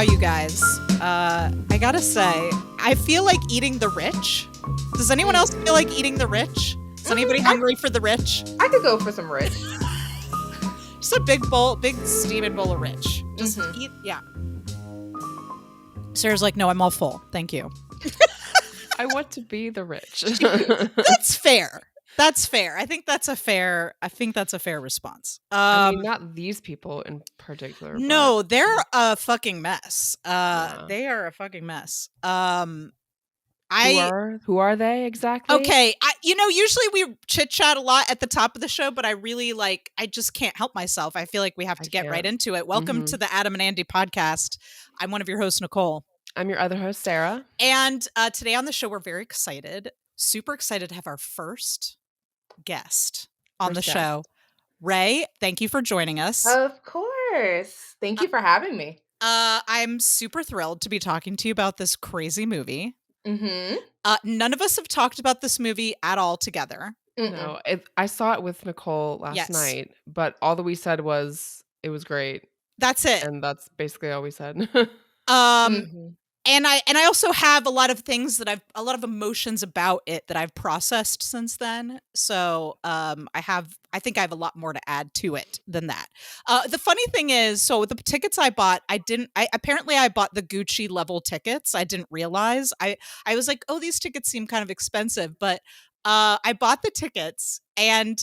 you guys. I gotta say, I feel like eating the rich. Does anyone else feel like eating the rich? Is anybody hungry for the rich? I could go for some rich. Just a big bowl, big steaming bowl of rich. Just eat, yeah. Sarah's like, no, I'm all full. Thank you. I want to be the rich. That's fair. That's fair. I think that's a fair response. I mean, not these people in particular. No, they're a fucking mess. They are a fucking mess. Who are they exactly? Okay, usually we chit chat a lot at the top of the show, but I really I just can't help myself. I feel like we have to get right into it. Welcome to the Adam and Andy podcast. I'm one of your hosts, Nicole. I'm your other host, Sarah. And today on the show, we're very excited, super excited to have our first guest on the show. Ray, thank you for joining us. Of course. Thank you for having me. I'm super thrilled to be talking to you about this crazy movie. Mm-hmm. None of us have talked about this movie at all together. No, I saw it with Nicole last night, but all that we said was it was great. That's it. And that's basically all we said. And I also have a lot of things that a lot of emotions about it that I've processed since then. So I think I have a lot more to add to it than that. The funny thing is, so the tickets I bought, I bought the Gucci level tickets. I didn't realize. I was like, oh, these tickets seem kind of expensive, but I bought the tickets and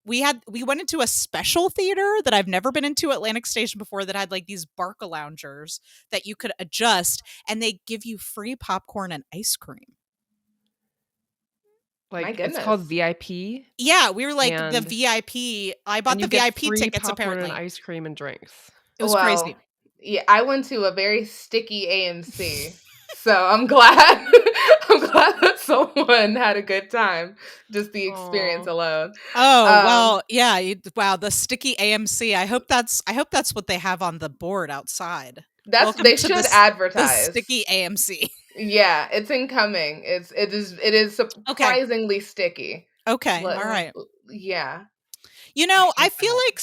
we went into a special theater that I've never been into at Atlantic Station before that had these Barca loungers that you could adjust and they give you free popcorn and ice cream. My goodness. It's called VIP? Yeah, we were the VIP. I bought the VIP tickets apparently. And ice cream and drinks. It was crazy. Yeah, I went to a very sticky AMC. So I'm glad that someone had a good time. Just the experience alone. Oh, well, yeah. Wow, the sticky AMC. I hope that's what they have on the board outside. They should advertise the sticky AMC. Yeah, it's incoming. It is surprisingly sticky. Okay, all right. Yeah. I feel like,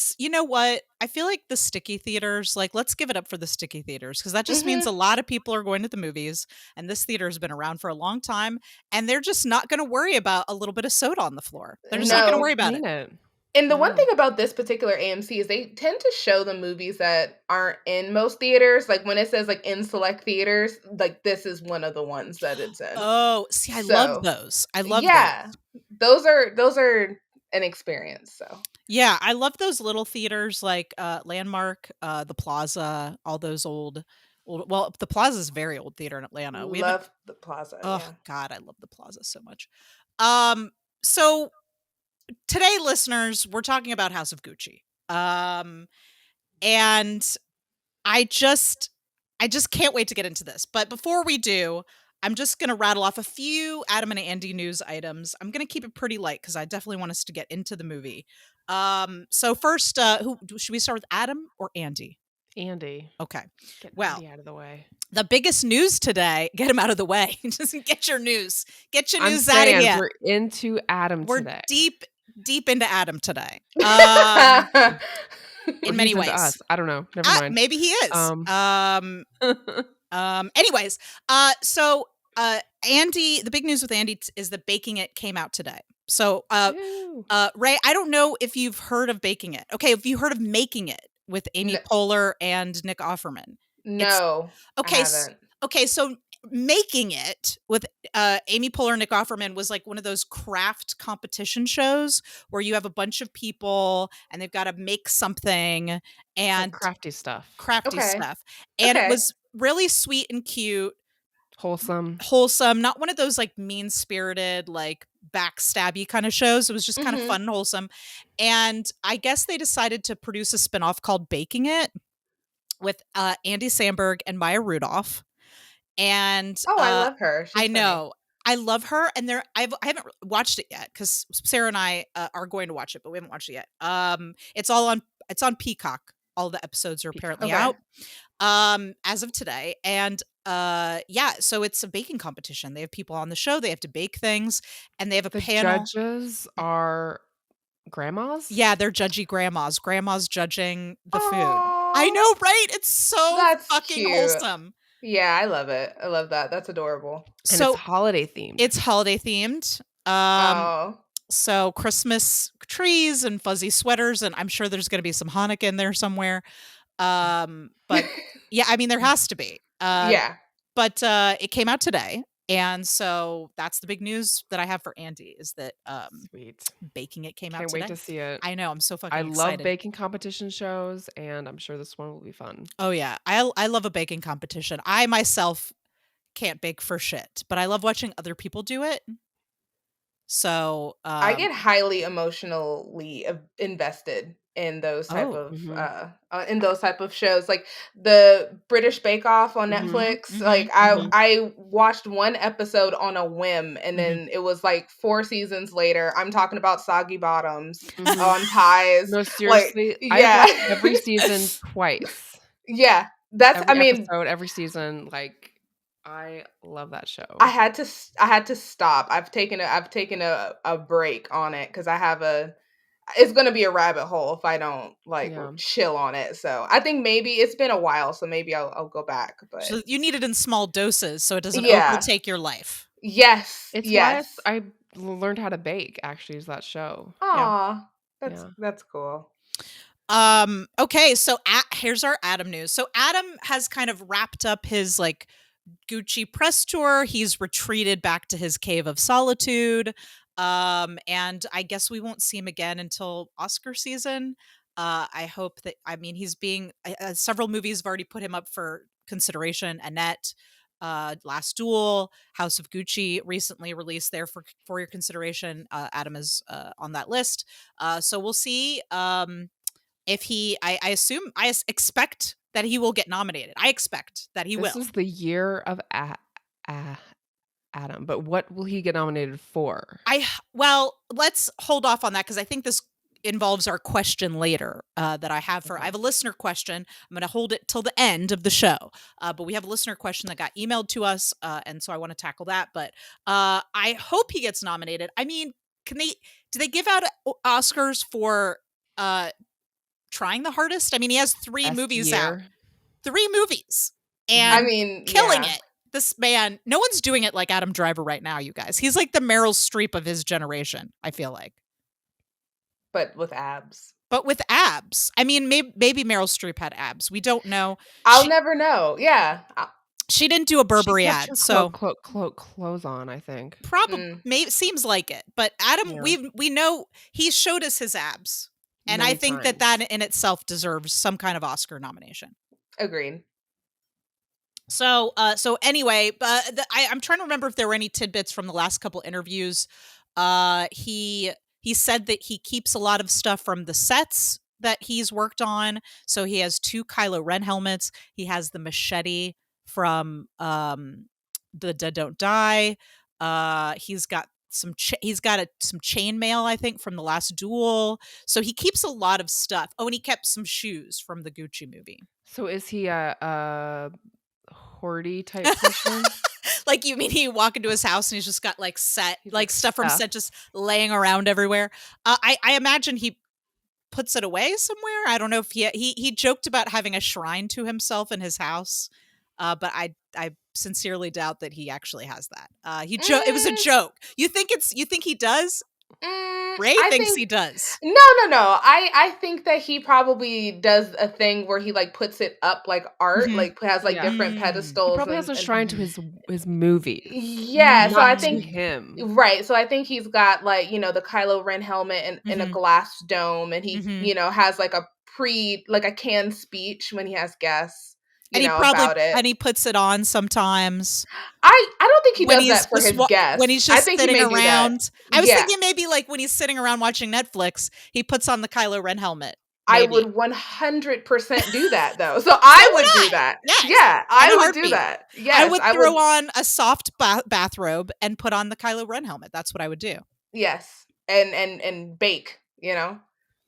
I feel like the sticky theaters, let's give it up for the sticky theaters because that just means a lot of people are going to the movies and this theater has been around for a long time and they're just not going to worry about a little bit of soda on the floor. They're just not going to worry about it. And the one thing about this particular AMC is they tend to show the movies that aren't in most theaters. Like when it says in select theaters, this is one of the ones that it's in. Oh, see, I love those. I love those. Those are an experience. So yeah, I love those little theaters like Landmark, the Plaza, all those old. Well, the Plaza is a very old theater in Atlanta. We love the Plaza. Oh God, I love the Plaza so much. So today, listeners, we're talking about House of Gucci. And I just can't wait to get into this. But before we do, I'm just going to rattle off a few Adam and Andy news items. I'm going to keep it pretty light because I definitely want us to get into the movie. So first, who should we start with, Adam or Andy? Andy. Okay. Get Andy out of the way. The biggest news today, get him out of the way. Just get your news. Get your news out of here. We're into Adam today. We're deep into Adam today. In many ways. Us. I don't know. Never mind. Maybe he is. Anyways, so Andy, the big news with Andy is that Baking It came out today. So Ray, I don't know if you've heard of Baking It. Okay, have you heard of Making It with Amy Poehler and Nick Offerman? No. I haven't. Okay, so Making It with Amy Poehler and Nick Offerman was one of those craft competition shows where you have a bunch of people and they've got to make something and crafty stuff. And it was really sweet and cute. Wholesome. Not one of those mean-spirited, backstabby kind of shows. It was just kind of fun and wholesome. And I guess they decided to produce a spinoff called Baking It with Andy Samberg and Maya Rudolph. And I love her. She's I know. I love her. And I haven't watched it yet because Sarah and I are going to watch it, but we haven't watched it yet. It's on Peacock. All the episodes are apparently out as of today. And so it's a baking competition. They have people on the show. They have to bake things and they have a panel. Judges are grandmas? Yeah, they're judgy grandmas. Grandmas judging the food. I know, right? It's so That's fucking cute. wholesome. Yeah, I love it. I love that. That's adorable. And it's So holiday themed. it's holiday themed. Oh. So Christmas trees and fuzzy sweaters, and I'm sure there's going to be some Hanukkah in there somewhere. But yeah, I mean, there has to be. Yeah. But it came out today. And so that's the big news that I have for Andy is that Sweet. Baking It came out Can't today. wait to see it. I know. I'm so fucking I excited. love baking competition shows, and I'm sure this one will be fun. Oh, yeah. I love a baking competition. I myself can't bake for shit, but I love watching other people do it. So I get highly emotionally invested in those type of in those type of shows, like the British Bake Off on Netflix. Like I watched one episode on a whim, and then it was like 4 seasons later. I'm talking about soggy bottoms on pies. No, seriously, like, yeah. I watched every season twice. Yeah, that's. Every I mean, episode, every season. Like, I love that show. I had to stop. I've taken a break on it because I have it's gonna be a rabbit hole if I don't chill on it. So I think maybe it's been a while, so maybe I'll go back. But so you need it in small doses so it doesn't overtake your life. Yes. It's why I learned how to bake, actually, is that show. Aw. That's cool. Okay, so here's our Adam news. So Adam has kind of wrapped up his like Gucci press tour. He's retreated back to his cave of solitude. And I guess we won't see him again until Oscar season. I hope that, I mean, he's being, several movies have already put him up for consideration. Annette, Last Duel, House of Gucci recently released there for your consideration. Adam is on that list. So we'll see if he, I expect that he will get nominated. I expect that he will. This is the year of Adam, but what will he get nominated for? Well, let's hold off on that because I think this involves our question later that I have for. I have a listener question. I'm going to hold it till the end of the show, but we have a listener question that got emailed to us, and so I want to tackle that. But I hope he gets nominated. I mean, do they give out Oscars for trying the hardest? I mean, he has 3 movies out. 3 movies. And I mean, killing it. This man, no one's doing it like Adam Driver right now, you guys. He's like the Meryl Streep of his generation, I feel like. But with abs. I mean, maybe Meryl Streep had abs. We don't know. I'll never know. Yeah. She didn't do a Burberry ad, so clothes on, I think. Probably seems like it. But Adam, we know he showed us his abs. And I think that in itself deserves some kind of Oscar nomination. Agreed. So anyway, I'm trying to remember if there were any tidbits from the last couple interviews. He said that he keeps a lot of stuff from the sets that he's worked on. So he has 2 Kylo Ren helmets. He has the machete from The Dead Don't Die. He's got some chainmail, I think, from the Last Duel. So he keeps a lot of stuff. Oh, and he kept some shoes from the Gucci movie. So is he a hoardy type person? Like, you mean he walk into his house and he's just got like stuff from set just laying around everywhere? I imagine he puts it away somewhere. I don't know if he joked about having a shrine to himself in his house, but I sincerely doubt that he actually has that. It was a joke. You think he does? Ray thinks he does. No. I think that he probably does a thing where he like puts it up like art, like has like different pedestals. He probably has a shrine to his movie. Yeah, so I think him. Right. So I think he's got like, the Kylo Ren helmet and a glass dome, and he, has like a canned speech when he has guests. And he about it. And he puts it on sometimes. I don't think he does that for his guests. When he's just sitting around. I was thinking maybe like when he's sitting around watching Netflix, he puts on the Kylo Ren helmet. Maybe. I would 100% do that though. So I would do that. Yes. Yeah, I would do that. Yes, I would throw on a soft bathrobe and put on the Kylo Ren helmet. That's what I would do. Yes. And bake,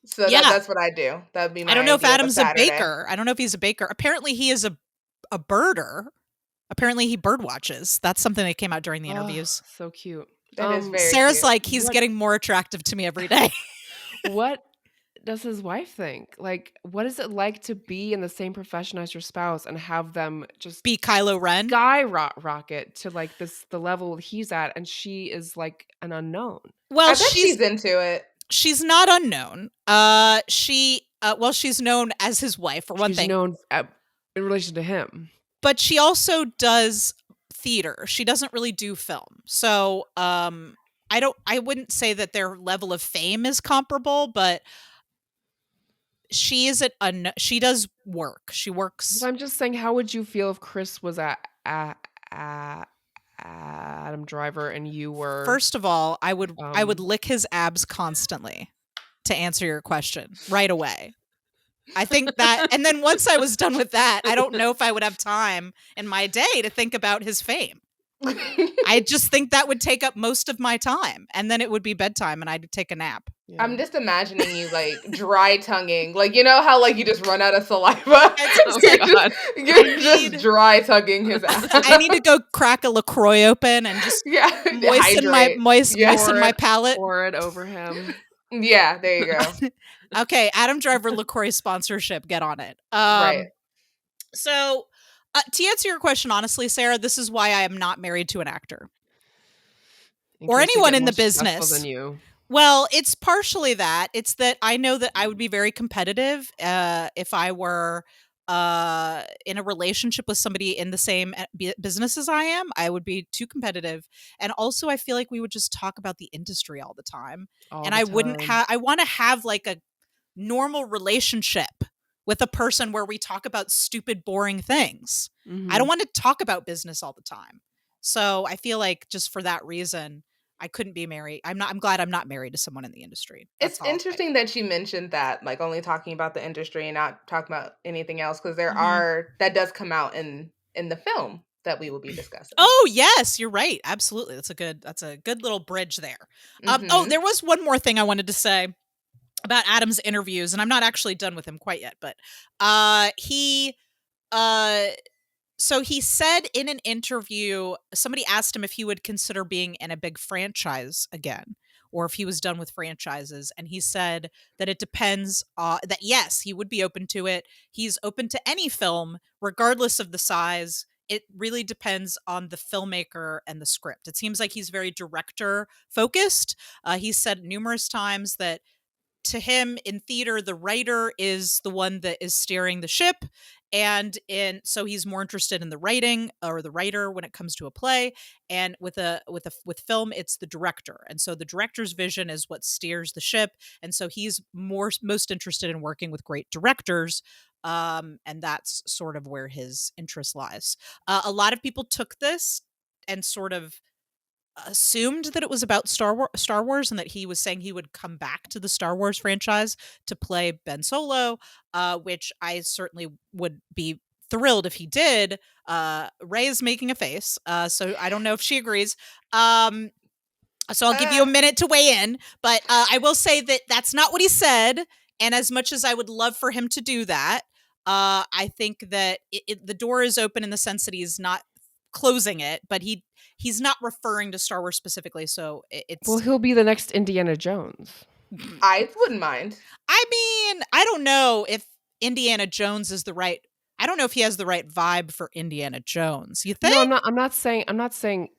So that's what I do. That'd be my I don't know if Adam's a baker. I don't know if he's a baker. Apparently he is a birder. Apparently he bird watches. That's something that came out during the interviews. So cute. That is very Sarah's cute. like, he's getting more attractive to me every day. What does his wife think? Like, what is it like to be in the same profession as your spouse and have them just Be Kylo Ren? skyrocket to like the level he's at, and she is like an unknown? Well, I bet she's into it. She's not unknown. She's known as his wife for one She's thing. known in relation to him. But she also does theater. She doesn't really do film. So, I wouldn't say that their level of fame is comparable, but she does work. She works. Well, I'm just saying, how would you feel if Chris was Adam Driver and you were? First of all, I would lick his abs constantly to answer your question right away. I think that, and then once I was done with that, I don't know if I would have time in my day to think about his fame. I just think that would take up most of my time, and then it would be bedtime and I'd take a nap. Yeah. I'm just imagining you like dry tonguing, like, you know how like you just run out of saliva. You're just dry tonguing his ass. I need to go crack a LaCroix open and just moisten my palate. Pour it over him. Yeah, there you go. Okay, Adam Driver LaCroix sponsorship. Get on it. Right. So, to answer your question honestly, Sarah, this is why I am not married to an actor or anyone in the business. Than you. Well, it's partially that. It's that I know that I would be very competitive if I were in a relationship with somebody in the same business as I am. I would be too competitive, and also I feel like we would just talk about the industry all the time, I wouldn't have. I want to have like a normal relationship with a person where we talk about stupid, boring things. Mm-hmm. I don't want to talk about business all the time. So I feel like just for that reason, I couldn't be married. I'm glad I'm not married to someone in the industry. It's interesting that you mentioned that, like only talking about the industry and not talking about anything else, because that does come out in the film that we will be discussing. Oh yes, you're right. Absolutely. That's a good little bridge there. Oh, there was one more thing I wanted to say about Adam's interviews, and I'm not actually done with him quite yet, but so he said in an interview, somebody asked him if he would consider being in a big franchise again, or if he was done with franchises. And he said that it depends, that yes, he would be open to it. He's open to any film, regardless of the size. It really depends on the filmmaker and the script. It seems like he's very director focused. He said numerous times that to him in theater, the writer is the one that is steering the ship. And so he's more interested in the writing or the writer when it comes to a play. And with film, it's the director. And so the director's vision is what steers the ship. And so he's most interested in working with great directors. And that's sort of where his interest lies. A lot of people took this and sort of assumed that it was about Star Wars and that he was saying he would come back to the Star Wars franchise to play Ben Solo, which I certainly would be thrilled if he did. Ray is making a face, so I don't know if she agrees. So I'll give you a minute to weigh in, but I will say that that's not what he said. And as much as I would love for him to do that, I think that the door is open in the sense that he's not closing it, but he's not referring to Star Wars specifically, so it's... Well, he'll be the next Indiana Jones. I wouldn't mind. I mean, I don't know if Indiana Jones is the right... I don't know if he has the right vibe for Indiana Jones. You think? No, I'm not saying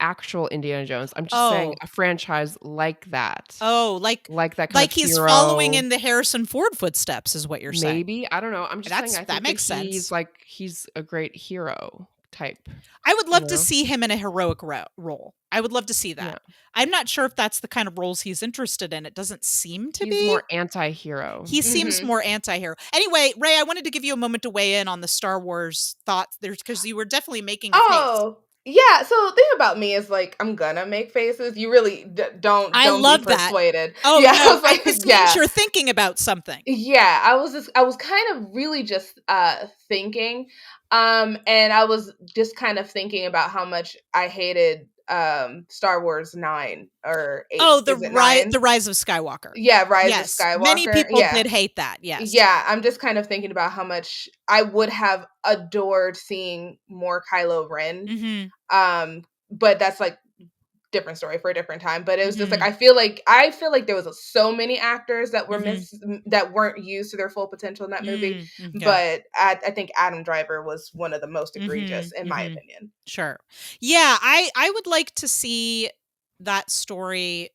actual Indiana Jones. I'm just saying a franchise like that. Oh, like that kind of he's hero. Following in the Harrison Ford footsteps is what you're saying. Maybe. I don't know. I'm just saying I think makes sense. He's a great hero type. I would love to see him in a heroic role. I would love to see that. Yeah. I'm not sure if that's the kind of roles he's interested in. It doesn't seem to be. He's more anti-hero. He seems more anti-hero. Anyway, Ray, I wanted to give you a moment to weigh in on the Star Wars thoughts there, because you were definitely making a face. Yeah, so the thing about me is like I'm gonna make faces. You really don't be persuaded. That. Oh, yeah, no, this means you're thinking about something. Yeah, I was kind of really just thinking, and I was just kind of thinking about how much I hated Star Wars 9 or 8. Oh, the Rise of Skywalker. Yeah, Rise of Skywalker. Many people did hate that. Yes. Yeah, I'm just kind of thinking about how much I would have adored seeing more Kylo Ren. But that's like different story for a different time. But it was just like I feel like there was so many actors that were that weren't used to their full potential in that movie. Okay. But I think Adam Driver was one of the most egregious, in my opinion. Sure. Yeah, I would like to see that story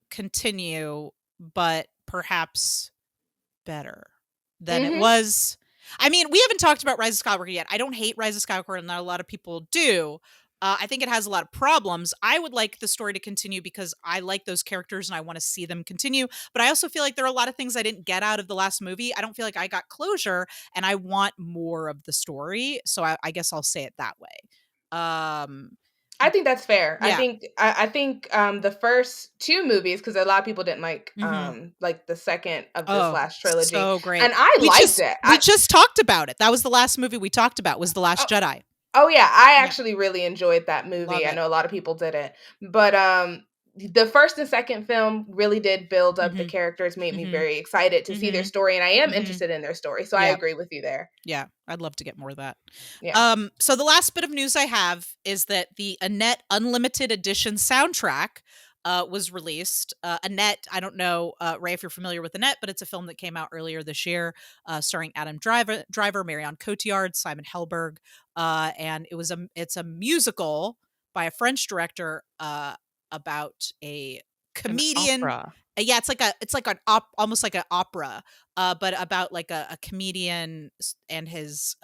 continue, but perhaps better than it was. I mean, we haven't talked about Rise of Skywalker yet. I don't hate Rise of Skywalker, and not a lot of people do. I think it has a lot of problems. I would like the story to continue because I like those characters and I want to see them continue. But I also feel like there are a lot of things I didn't get out of the last movie. I don't feel like I got closure, and I want more of the story. So I guess I'll say it that way. I think that's fair. Yeah. I think the first two movies, because a lot of people didn't like the second of this last trilogy. So great. And I liked it. We just talked about it. That was the last movie we talked about, was The Last Jedi. Oh yeah, I actually really enjoyed that movie. I know a lot of people didn't. But the first and second film really did build up the characters, made me very excited to see their story, and I am interested in their story. So I agree with you there. Yeah, I'd love to get more of that. Yeah. So the last bit of news I have is that the Annette Unlimited Edition soundtrack was released. Annette, I don't know, Ray, if you're familiar with Annette, but it's a film that came out earlier this year, starring Adam Driver, Marion Cotillard, Simon Helberg, and it's a musical by a French director about a comedian. Yeah, it's like an almost like an opera, but about like a comedian and his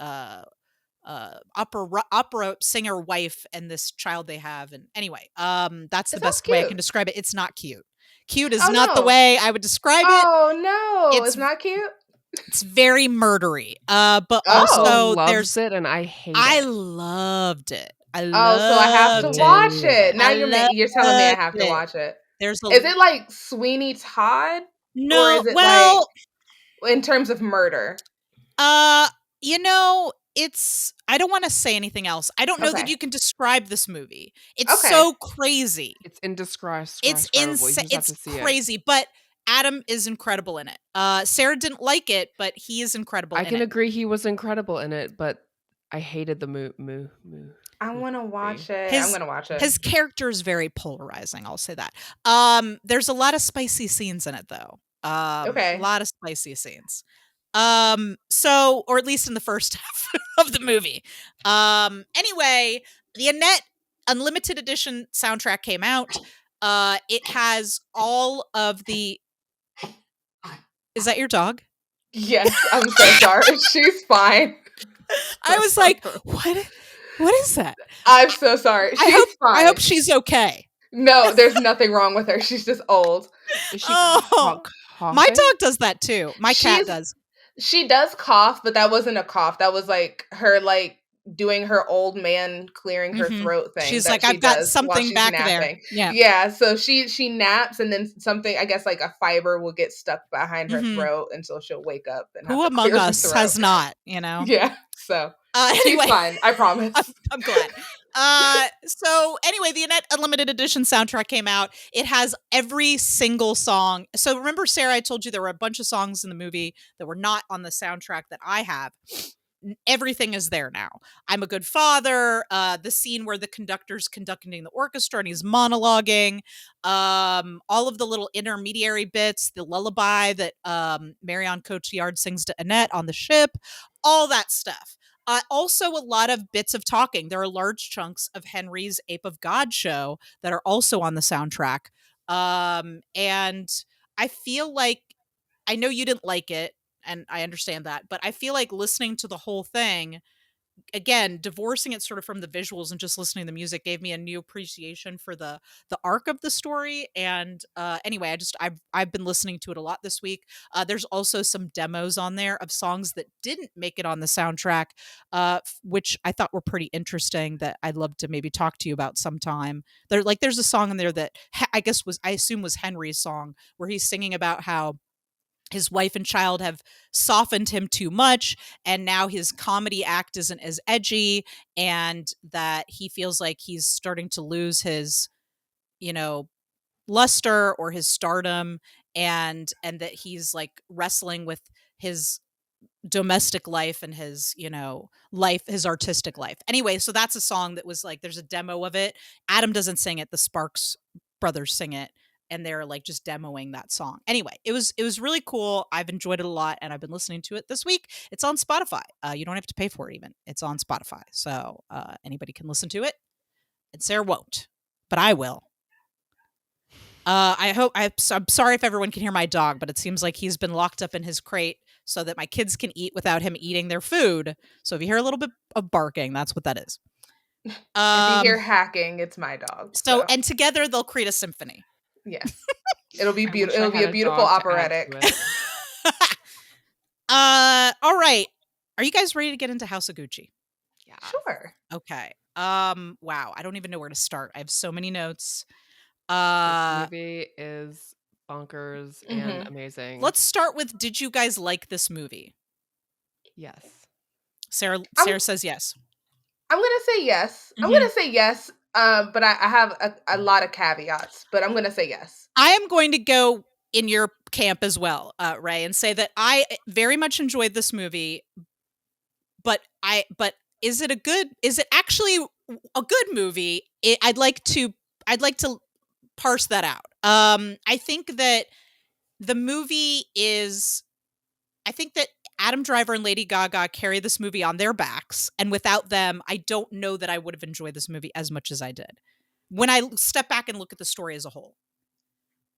opera singer wife and this child they have. And anyway, that's the best way I can describe it. It's not cute. Cute is not the way I would describe it. Oh no, it's not cute. It's very murdery. But also loves it, and I hate it. I loved it. So I have to watch it. Now you're telling me I have to watch it. Is it like Sweeney Todd? No, or is it like in terms of murder? You know, I don't want to say anything else. I don't know that you can describe this movie. It's so crazy. It's indescribable. It's insane. It's crazy, but Adam is incredible in it. Sarah didn't like it, but he is incredible in it. I can agree he was incredible in it, but I hated the movie. I want to watch it. I'm going to watch it. His character is very polarizing, I'll say that. There's a lot of spicy scenes in it, though. A lot of spicy scenes. So, or at least in the first half of the movie. Anyway, the Annette Unlimited Edition soundtrack came out. It has all of the... Is that your dog? Yes, I'm so sorry. She's fine. I was like, what is that? I'm so sorry. She's fine. I hope she's okay. No, there's nothing wrong with her. She's just old. Is she coughing? My dog does that too. My cat does. She does cough, but that wasn't a cough. That was like her doing her old man clearing her throat thing. She's like, I've got something back there. Yeah. So she naps, and then something, I guess, like a fiber will get stuck behind her throat, and so she'll wake up. And who among us has not? You know? Yeah. So anyway, she's fine. I promise. I'm glad. So anyway, the Annette Unlimited Edition soundtrack came out. It has every single song. So remember, Sarah, I told you there were a bunch of songs in the movie that were not on the soundtrack that I have. Everything is there now. I'm a Good Father, the scene where the conductor's conducting the orchestra and he's monologuing, all of the little intermediary bits, the lullaby that Marion Cotillard sings to Annette on the ship, all that stuff. Also, a lot of bits of talking. There are large chunks of Henry's Ape of God show that are also on the soundtrack. And I feel like, I know you didn't like it, and I understand that, but I feel like listening to the whole thing, again, divorcing it sort of from the visuals and just listening to the music gave me a new appreciation for the arc of the story. And anyway, I've been listening to it a lot this week. There's also some demos on there of songs that didn't make it on the soundtrack, which I thought were pretty interesting that I'd love to maybe talk to you about sometime. There's a song in there that I assume was Henry's song, where he's singing about how his wife and child have softened him too much, and now his comedy act isn't as edgy, and that he feels like he's starting to lose his, luster or his stardom, and that he's like wrestling with his domestic life and his, his artistic life. Anyway, so that's a song that was like, there's a demo of it. Adam doesn't sing it. The Sparks brothers sing it. And they're like just demoing that song. Anyway, it was really cool. I've enjoyed it a lot, and I've been listening to it this week. It's on Spotify. You don't have to pay for it even. It's on Spotify. So anybody can listen to it. And Sarah won't, but I will. I'm sorry if everyone can hear my dog, but it seems like he's been locked up in his crate so that my kids can eat without him eating their food. So if you hear a little bit of barking, that's what that is. If you hear hacking, it's my dog. So and together they'll create a symphony. Yes. It'll be beautiful. It'll be a beautiful operatic. All right. Are you guys ready to get into House of Gucci? Yeah. Sure. Okay. Wow. I don't even know where to start. I have so many notes. This movie is bonkers and amazing. Let's start with, did you guys like this movie? Yes. Sarah says yes. I'm going to say yes. I'm going to say yes. But I have a lot of caveats, but I'm going to say yes. I am going to go in your camp as well, Ray, and say that I very much enjoyed this movie, but is it actually a good movie? I'd like to parse that out. I think that the movie I think that Adam Driver and Lady Gaga carry this movie on their backs, and without them, I don't know that I would have enjoyed this movie as much as I did when I step back and look at the story as a whole.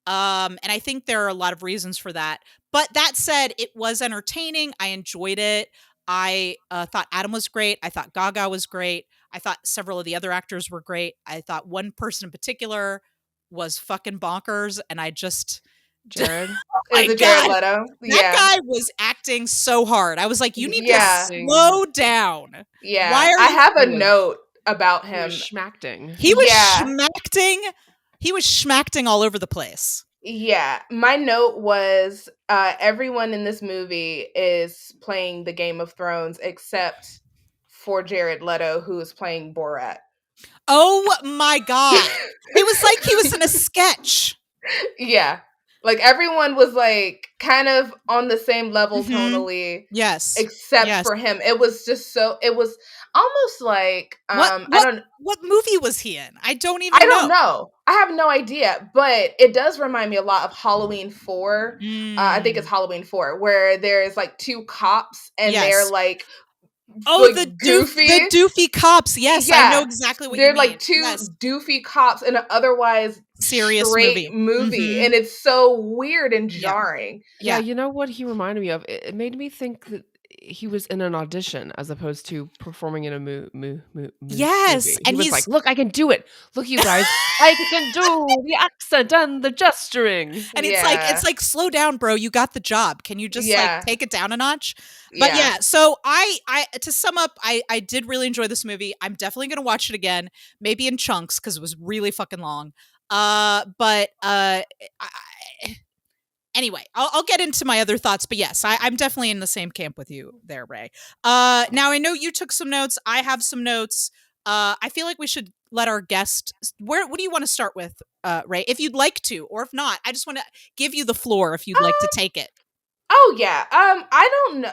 And I think there are a lot of reasons for that. But that said, it was entertaining. I enjoyed it. I thought Adam was great. I thought Gaga was great. I thought several of the other actors were great. I thought one person in particular was fucking bonkers, and I just... Jared? Is it Jared Leto? That guy was acting so hard. I was like, you need to slow down. Yeah. I have a note about him. He was schmacting. He was schmacting. He was schmacting all over the place. Yeah. My note was everyone in this movie is playing the Game of Thrones except for Jared Leto, who is playing Borat. Oh my God. It was like he was in a sketch. Yeah. Like everyone was like kind of on the same level tonally. Yes. Except for him. It was just it was almost like what movie was he in? I don't know. I have no idea, but it does remind me a lot of Halloween 4. I think it's Halloween 4, where there's like two cops and they're like the doofy cops. Yes, I know exactly what you mean. They're like two doofy cops in an otherwise serious movie. And it's so weird and jarring. Yeah, you know what he reminded me of? It made me think that he was in an audition as opposed to performing in a movie. Yes, and he's like, "Look, I can do it. Look, you guys, I can do the accent and the gesturing." And it's like, slow down, bro. You got the job. Can you just like take it down a notch? But so I to sum up, I did really enjoy this movie. I'm definitely gonna watch it again, maybe in chunks because it was really fucking long. Anyway, I'll get into my other thoughts, but yes, I'm definitely in the same camp with you there, Ray. Now I know you took some notes. I have some notes. I feel like we should let our guest. What do you want to start with, Ray? If you'd like to, or if not, I just want to give you the floor if you'd like to take it. Oh yeah. I don't know.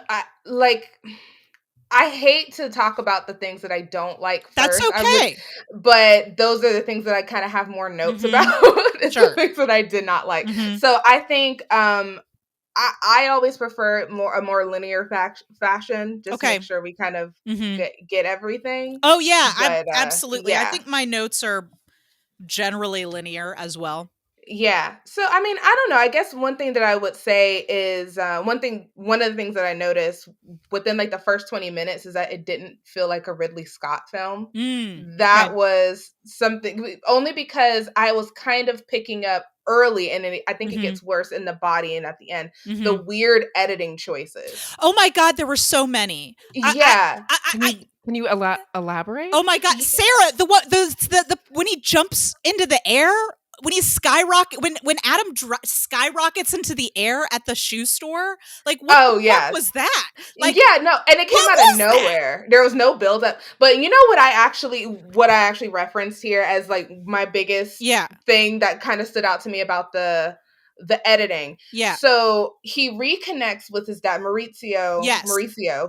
I hate to talk about the things that I don't like first. That's okay. But those are the things that I kind of have more notes about. It's the things that I did not like. So I think I always prefer a more linear fashion, just to make sure we kind of get everything. Oh yeah, absolutely. I think my notes are generally linear as well. Yeah. So, I mean, I don't know. I guess one thing that I would say is one of the things that I noticed within like the first 20 minutes is that it didn't feel like a Ridley Scott film. That was something only because I was kind of picking up early, and I think it gets worse in the body and at the end. The weird editing choices. Oh my God, there were so many. Yeah. Can you elaborate? Oh my God, Sarah, the when he jumps into the air. When he's when Adam skyrockets into the air at the shoe store, like what was that? Like, no, and it came out of nowhere. There was no build up. But you know what I actually referenced here as like my biggest thing that kind of stood out to me about the the editing. Yeah. So he reconnects with his dad, Mauricio. Yes.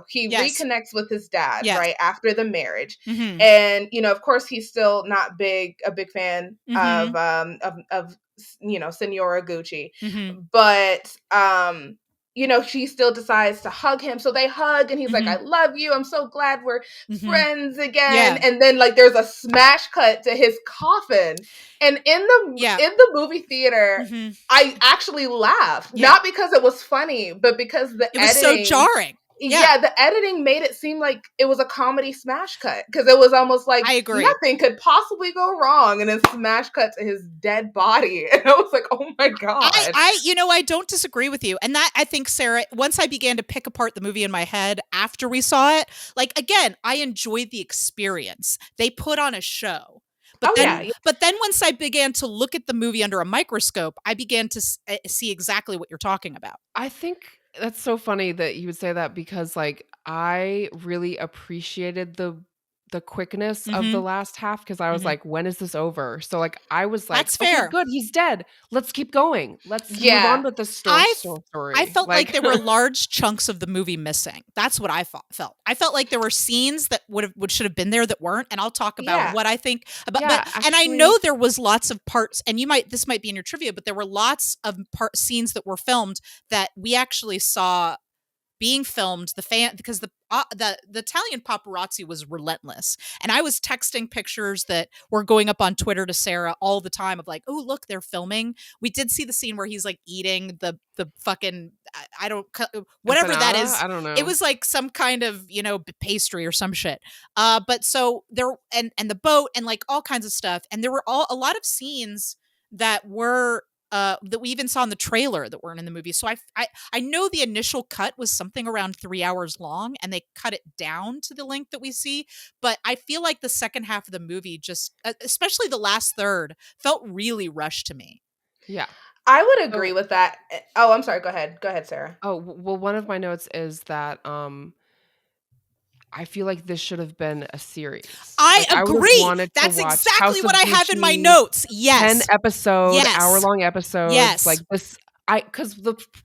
He Yes. reconnects with his dad, Yes. right, after the marriage. Mhm. And, you know, of course, he's still not a big fan Mhm. of you know, Senora Gucci. Mhm. But you know, she still decides to hug him. So they hug and he's like, I Mhm. love you. I'm so glad we're Mhm. friends again. Yeah. And then like there's a smash cut to his coffin. And Yeah. in the movie theater, Mhm. I actually laughed. Yeah. Not because it was funny, but because the It was so editing, jarring. Yeah. yeah, the editing made it seem like it was a comedy smash cut because it was almost like I agree. nothing could possibly go wrong, and then smash cut to his dead body, and I was like, "Oh my god!" I don't disagree with you, and that I think, Sarah. Once I began to pick apart the movie in my head after we saw it, like again, I enjoyed the experience. They put on a show. But Oh then, yeah, but then once I began to look at the movie under a microscope, I began to see exactly what you're talking about. I think that's so funny that you would say that because, like, I really appreciated the quickness of the Mhm. last half because I was Mhm. like, "When is this over?" So, like, I was like, That's "Okay, fair. good, he's dead. Let's keep going. Let's move yeah. on with the I I story." felt like Like there were large chunks of the movie missing. That's what I felt. I felt like there were scenes that would should have been there that weren't, and I'll talk about Yeah. what I think about. Yeah, But and I know actually there was lots of parts, and this might be in your trivia, but there were lots of scenes that were filmed that we actually saw being filmed because the Italian paparazzi was relentless, and I was texting pictures that were going up on Twitter to Sarah all the time of like, oh look, they're filming. We did see the scene where he's like eating the fucking I don't whatever that empanada? is. I don't It know. was like some kind of pastry or some shit. But so there and the boat and like all kinds of stuff, and there were a lot of scenes that were that we even saw in the trailer that weren't in the movie. So I know the initial cut was something around 3 hours long and they cut it down to the length that we see, but I feel like the second half of the movie just especially the last third felt really rushed to me. Yeah. I would agree So with that. Oh, I'm sorry. Go ahead, Sarah. well, one of my notes is that, I feel like this should have been a series. I Like, I would have agree. wanted to That's watch exactly House of what I have in my Gucci, notes. 10 Yes. episode, Yes. hour-long episodes, like Yes. this because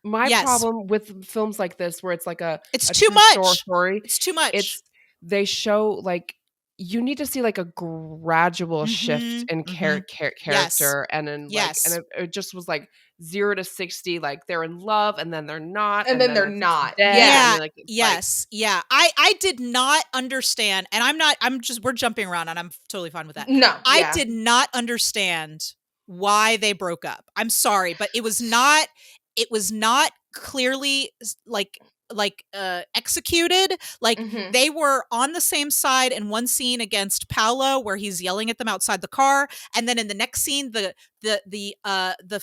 my Yes. problem with films like this where it's like It's a too true much. story, It's too much. it's they show, like you need to see, like, a gradual shift Mhm. in Mhm. Yes. character and then, like and Yes. it just was, like, 0 to 60, like, they're in love, and then they're not, And and then then they're it's just not. dead, and Yeah. Yeah, then, like, it's like yes, yeah. I did not understand, and I'm just we're jumping around and I'm totally fine with that. No. I Yeah. did not understand why they broke up. I'm sorry, but it was not clearly executed. Like Hmm. they were on the same side in one scene against Paolo where he's yelling at them outside the car, and then in the next scene the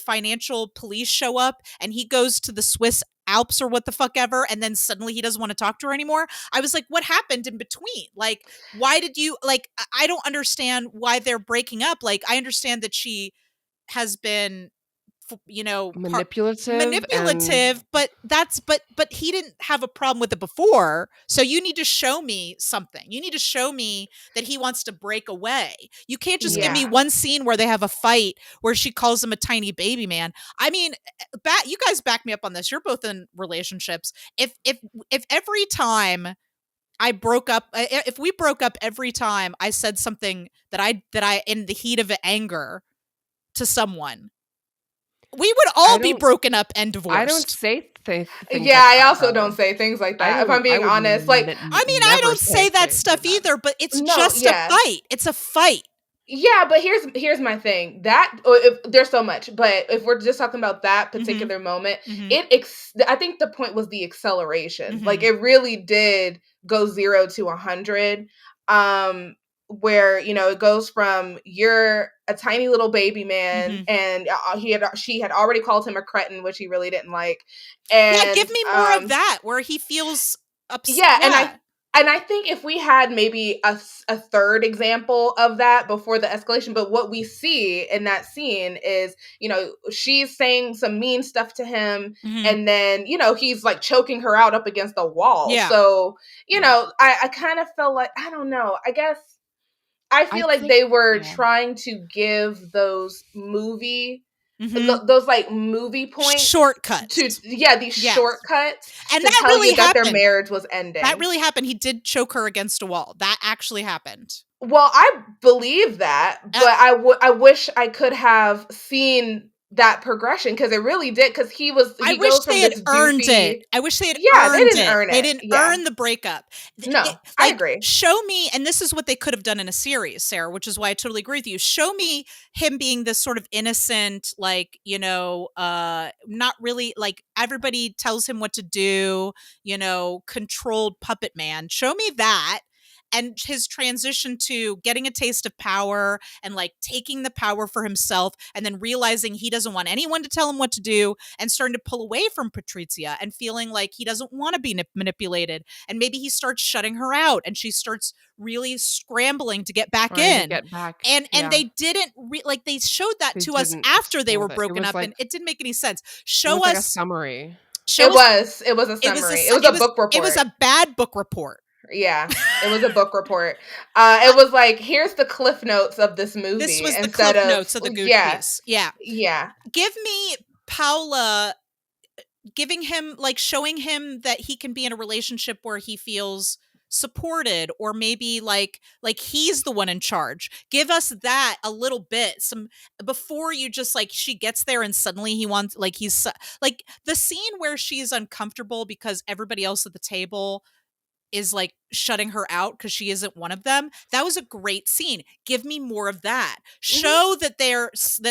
financial police show up and he goes to the Swiss Alps or what the fuck ever, and then suddenly he doesn't want to talk to her anymore. I was like, what happened in between? Like, why did you like? I don't understand why they're breaking up. Like, I understand that she has been, manipulative and manipulative, but but he didn't have a problem with it before. So you need to show me something. You need to show me that he wants to break away. You can't just give me Yeah. one scene where they have a fight where she calls him a tiny baby man. I mean, you guys back me up on this. You're both in relationships. If every time if we broke up every time I said something that I in the heat of anger to someone, we would I all be don't broken up and I don't divorced. say things Yeah, like I that, also don't though. say things like that. If I'm I being would honest, like I mean, I never don't say that say stuff that. either, but it's no, just a yeah. fight. It's a fight. Yeah, but here's my thing. That or if there's so much, but if we're just talking about that Mhm. particular moment, Mhm. I think the point was the acceleration. Like Mhm. it really did go 0 to 100. Where it goes from you're a tiny little baby man, Mhm. and she had already called him a cretin, which he really didn't like, Yeah, and give me more of that where he feels yeah, yeah. and I think if we had maybe a third example of that before the escalation, but what we see in that scene is, she's saying some mean stuff to him, Mhm. and then, he's like choking her out up against the wall. Yeah. So, I kind of felt like, I don't know, I guess I I feel like think they were yeah. trying to give those movie those like movie points to Shortcuts. these Yes. shortcuts And to that tell really you that their happened. marriage was ending. That really happened. He did choke her against a wall. That actually happened. Well, I believe that, but I wish I could have seen that progression, because it really did, because he wish goes they from had this earned doofy. it. I wish they had Yeah, they earned didn't it. earn They it. didn't Yeah. earn the breakup. No, I agree. Show me, and this is what they could have done in a series, Sarah, which is why I totally agree with you. Show me him being this sort of innocent, like, not really, like, everybody tells him what to do, controlled puppet man. Show me that. And his transition to getting a taste of power and like taking the power for himself, and then realizing he doesn't want anyone to tell him what to do, and starting to pull away from Patrizia and feeling like he doesn't want to be manipulated. And maybe he starts shutting her out and she starts really scrambling to get back Trying to in. get back, And yeah. they didn't like, they showed that They to us didn't after they show were that. It broken was up, like and it didn't make any sense. it Show was like a us summary. It was a summary. It was a book report. It was a bad book report. Yeah, it was a book report. It was like, here's the cliff notes of this movie. This was the instead cliff of notes of the Goochies. Yeah. Yeah. Give me Paula giving him, like, showing him that he can be in a relationship where he feels supported, or maybe like he's the one in charge. Give us that a little bit, some, before you just like, she gets there and suddenly he wants, like, he's like, the scene where she's uncomfortable because everybody else at the table is like shutting her out because she isn't one of them. That was a great scene. Give me more of that. Show that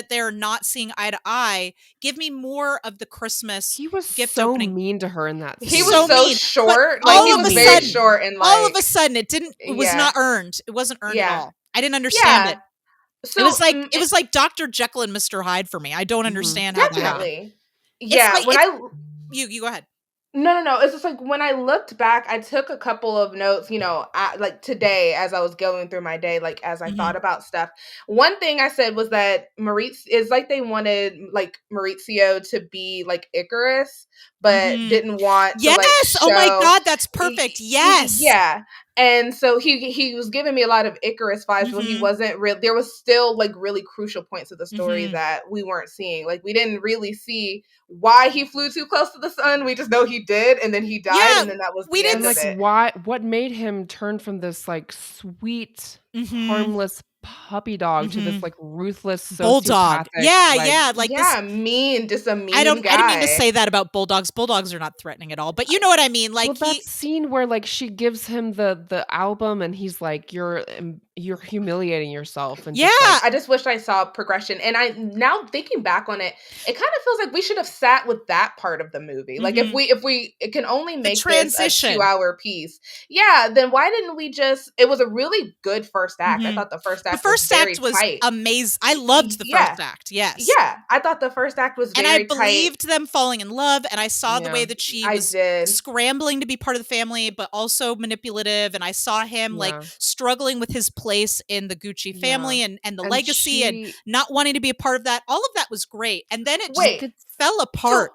they're not seeing eye to eye. Give me more of the Christmas He was gift so opening. mean to her in that scene. He was so mean, short. but Like, all he of was a very sudden, short, and like, all of a sudden it was Yeah. not earned. It wasn't earned at Yeah. all. I didn't understand it. So It was like Dr. Jekyll and Mr. Hyde for me. I don't understand how that happened. definitely. Yeah, It's like, you go ahead. No. It's just like, when I looked back, I took a couple of notes, like today, as I was going through my day, like as I thought about stuff. One thing I said was that is like, they wanted like Maurizio to be like Icarus, but didn't want to like show. Oh my God, that's perfect. Yes. Yeah. And so he was giving me a lot of Icarus vibes, but he wasn't real. There was still like really crucial points of the story that we weren't seeing. Like, we didn't really see why he flew too close to the sun. We just know he did, and then he died, and then that was the end of it. What made him turn from this like sweet, harmless puppy dog to this like ruthless bulldog? Mean, just a mean guy. I didn't mean to say that about bulldogs. Bulldogs are not threatening at all, but you know what I mean. Like, that scene where like she gives him the album, and he's like, "You're humiliating yourself." And I just wish I saw progression. And I, now thinking back on it, it kind of feels like we should have sat with that part of the movie. Like, if it can only make this a 2-hour piece, then why didn't we just? It was a really good first act. I thought the first act was amazing. I loved the first act. Yes. Yeah, I thought the first act was very tight. And I believed them falling in love, and I saw the way that she was scrambling to be part of the family, but also manipulative. And I saw him like struggling with his place in the Gucci family and the legacy, and not wanting to be a part of that. All of that was great. And then it just fell apart.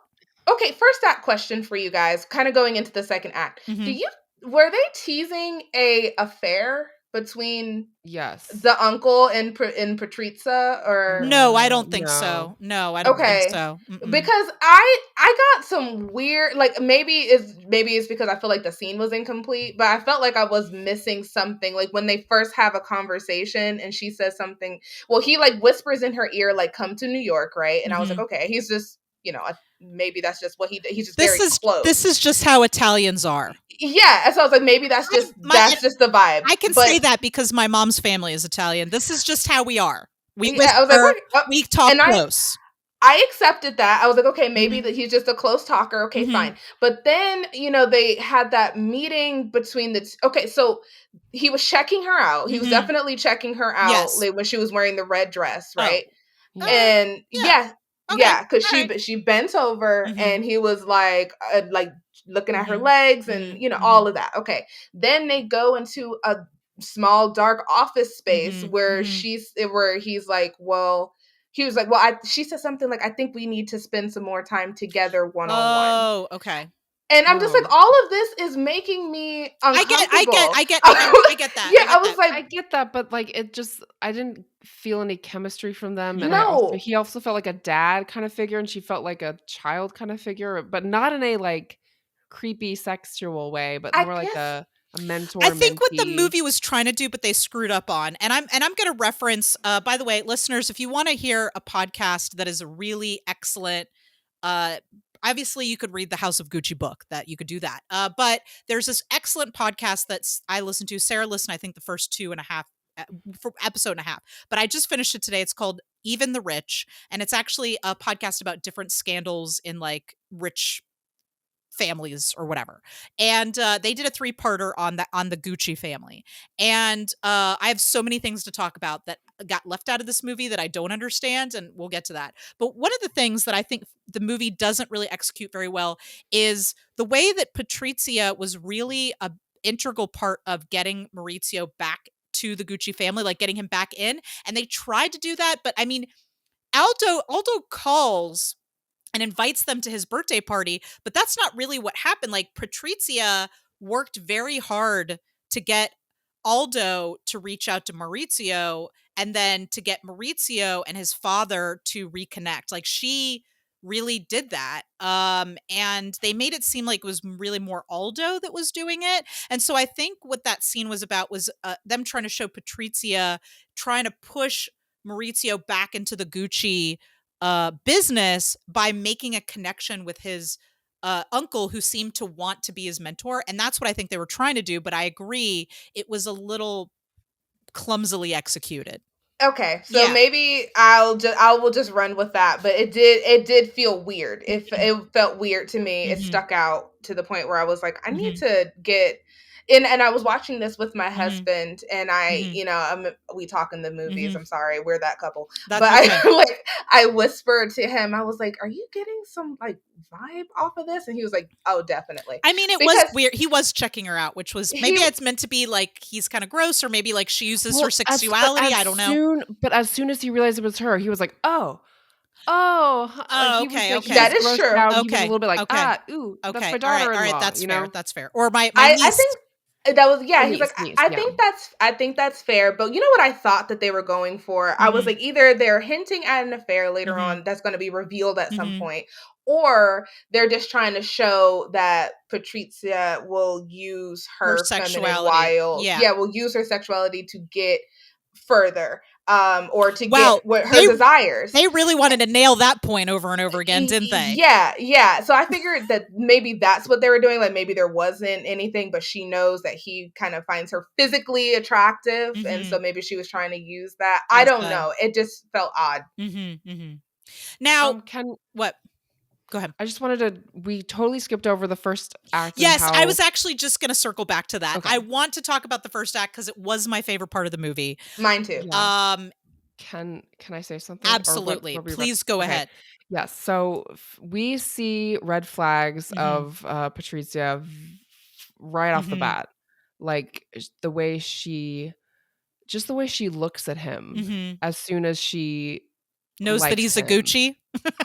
So, okay, first act question for you guys, kind of going into the second act. Were they teasing a affair between the uncle and Patrizia, or no? I don't think so. No, I don't think so. Because I got some weird, like, maybe it's because I feel like the scene was incomplete, but I felt like I was missing something. Like, when they first have a conversation and she says something, well, he like whispers in her ear, like, come to New York, right? And I was like, okay, he's just, maybe that's just what he's just very close. This is just how Italians are. Yeah, and so I was like, maybe that's just the vibe. I can say that because my mom's family is Italian. This is just how we are. We we talk close. I accepted that. I was like, okay, maybe that he's just a close talker. Okay, fine. But then, they had that meeting between so he was checking her out. He was definitely checking her out like, when she was wearing the red dress, right? And because she bent over and he was like looking at her legs and all of that. Okay, then they go into a small dark office space where he's like, well, he was like, well, she said something like, I think we need to spend some more time together one-on-one. Oh, okay. And I'm just like, Oh. all of this is making me uncomfortable. I get that. Yeah, I I get was that. like, I get that, but, like, it just I didn't feel any chemistry from them, and no. he also felt like a dad kind of figure, and she felt like a child kind of figure, but not in a, like, creepy sexual way, but I more like guess a I mentor, think what the mentee. movie was trying to do, but they screwed up on. And I'm going to reference. By the way, listeners, if you want to hear a podcast that is a really excellent, uh, obviously you could read the House of Gucci book. That you could do that. But there's this excellent podcast that's I listened to. Sarah listened, I think, the first 2.5 for episode and a half. But I just finished it today. It's called Even the Rich, and it's actually a podcast about different scandals in like rich families or whatever. And they did a 3-parter on the Gucci family. And I have so many things to talk about that got left out of this movie that I don't understand, and we'll get to that. But one of the things that I think the movie doesn't really execute very well is the way that Patrizia was really a integral part of getting Maurizio back to the Gucci family, like getting him back in. And they tried to do that, but I mean, Aldo calls and invites them to his birthday party, but that's not really what happened. Like Patrizia worked very hard to get Aldo to reach out to Maurizio and then to get Maurizio and his father to reconnect. Like she really did that. And they made it seem like it was really more Aldo that was doing it. And so I think what that scene was about was them trying to show Patrizia trying to push Maurizio back into the Gucci business by making a connection with his uncle who seemed to want to be his mentor. And that's what I think they were trying to do. But I agree, it was a little clumsily executed. Okay, so Yeah. maybe I will just run with that, but it did feel weird. It felt weird to me. It Mhm. stuck out to the point where I was like, I need Mhm. to get and I was watching this with my Mhm. husband and Mhm. we talk in the movies. Mhm. I'm sorry, we're that couple. But That's okay. I whispered to him, I was like, "Are you getting some like vibe off of this?" And he was like, "Oh, definitely." I mean, it was Because weird. He was checking her out, which was he maybe it's meant to be like he's kind of gross, or maybe like she uses her Well, sexuality. I don't know. as soon as he realized it was her, he was like, "Oh, oh," like, Oh, okay, he was that okay. is grossed true. out, he was a Okay. little bit like, Okay. ooh, that's Okay. my All right, daughter-in-law," that's you fair. know? That's fair. Or my I niece. think that was Or yeah, he's like, niece, I yeah. think that's fair, but you know what I thought that they were going for? I was Mhm. like, either they're hinting at an affair later Mhm. on that's gonna be revealed at some Mhm. point, or they're just trying to show that Patrizia will use Her her feminine sexuality. wiles. Yeah. Yeah, will use her sexuality to get further, or to get Well, what her desires. they really wanted to nail that point over and over again, didn't they? Yeah, yeah. So I figured that maybe that's what they were doing. Like maybe there wasn't anything, but she knows that he kind of finds her physically attractive, and so Mhm. maybe she was trying to use that. I As don't a know. It just felt odd. Mhm. Mhm. Now, Can what? Go ahead. I just wanted to we totally skipped over the first act and Yes, I how was actually just going to circle back to that. okay, I want to talk about the first act because it was my favorite part of the movie. Mine too. yeah. Um, Can I say something? Or Absolutely. what were you about Please go okay. ahead. Yes, so we see red flags Mhm. of, Patrizia right off the Mhm. bat. Like, the way she just the way she looks at him Mhm. as soon as she Knows that likes he's a him. Gucci.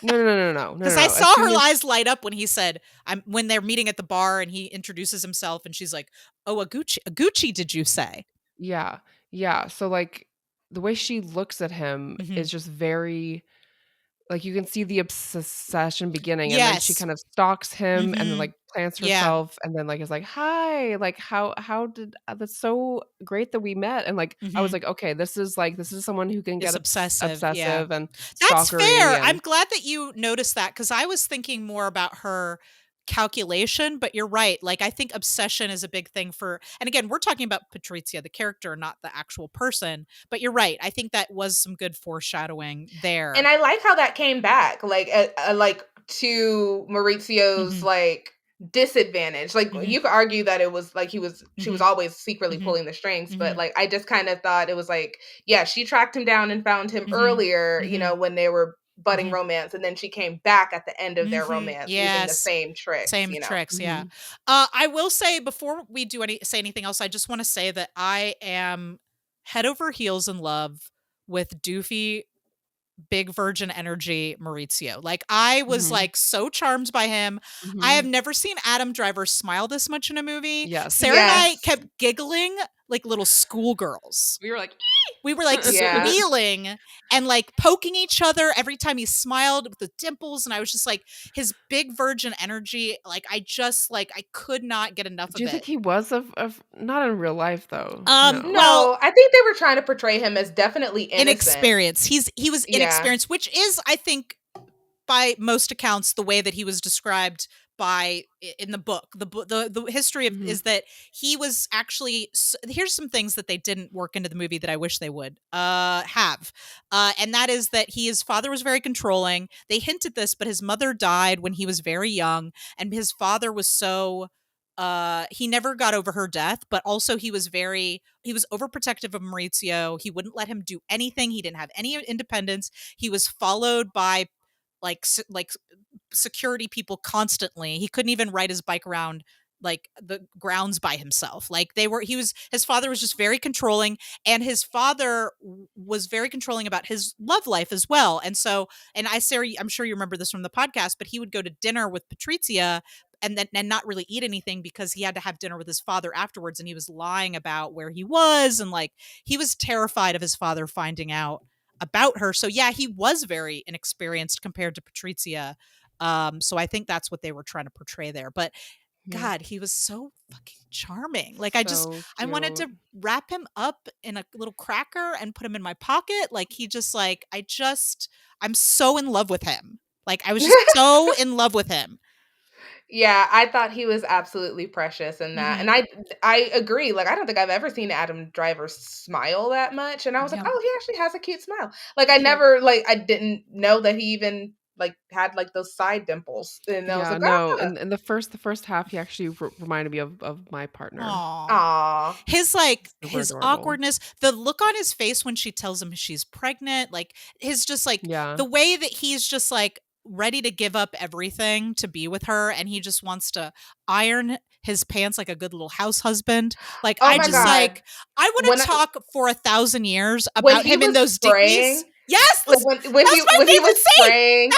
No, Because I no, as saw soon her as eyes light up when he said, "I'm." When they're meeting at the bar and he introduces himself, and she's like, "Oh, a Gucci, did you say?" yeah, yeah, so, like, the way she looks at him Mhm. is just very like, you can see the obsession beginning, and then she Yes. kind of stalks him and then, Mhm. like, plants Yeah. herself and then, like, is like, "Hi, like, how did that's so great that we met," and, like, I was Mhm. like, "Okay, this is someone who can get Is obsessive. Yeah. obsessive and That's stalkery fair. I'm and" glad that you noticed that because I was thinking more about her calculation, but you're right. Like, I think obsession is a big thing for, and again, we're talking about Patrizia, the character, not the actual person. But you're right. I think that was some good foreshadowing And there. I like how that came back, like to Maurizio's Hmm. like disadvantage. Like Hmm. you could argue that it was like she was Hmm. always secretly Hmm. pulling the strings, but Hmm. like I just kind of thought it was like, yeah, she tracked him down and found him Hmm. earlier, Hmm. when they were budding Hmm. romance, and then she came back at the end of their Hmm. romance using the Yes. same tricks, Same tricks. Yeah. Mhm. I will say before we say anything else, I just want to say that I am head over heels in love with Doofy big virgin energy Maurizio. Like, I was like so charmed by him. I have never seen Adam Driver smile this much in a movie. Yes. Sarah and I Yes. kept giggling like little schoolgirls. We were like, We were like Yeah. squealing and like poking each other every time he smiled with the dimples. And I was just like, his big virgin energy. Like, I could not get enough do you of think it. he was of not in real life though? Well, No, I think they were trying to portray him as definitely innocent. inexperienced. He was Yeah. inexperienced, which is, I think, by most accounts, the way that he was described in the book. The history of is that he was actually. Here's some things that they didn't work into the movie that I wish they would have, and that is that his father was very controlling. They hinted this, but his mother died when he was very young, and his father was so. He never got over her death, but also he was overprotective of Maurizio. He wouldn't let him do anything. He didn't have any independence. He was followed by like security people constantly. He couldn't even ride his bike around like the grounds by himself. Like his father was just very controlling, and his father was very controlling about his love life as well. And so, and Sarah, I'm sure you remember this from the podcast, but he would go to dinner with Patrizia and not really eat anything because he had to have dinner with his father afterwards, and he was lying about where he was, and like he was terrified of his father finding out about her. So yeah, he was very inexperienced compared to Patrizia. So I think that's what they were trying to portray there. But God, he was so fucking charming. Like, I wanted to wrap him up in a little cracker and put him in my pocket. Like, I'm so in love with him. Like, I was just so in love with him. Yeah, I thought he was absolutely precious in that. And I agree. Like, I don't think I've ever seen Adam Driver smile that much. And I was like, oh, he actually has a cute smile. Like, I didn't know that he even like had like those side dimples. And I was like, no. In the first half, he actually reminded me of my partner. Aww. His awkwardness, the look on his face when she tells him she's pregnant, like his just like the way that he's just like ready to give up everything to be with her, and he just wants to iron his pants like a good little house husband. Like, I want to talk for 1,000 years about him in those dickies. Yes, when he was spraying, he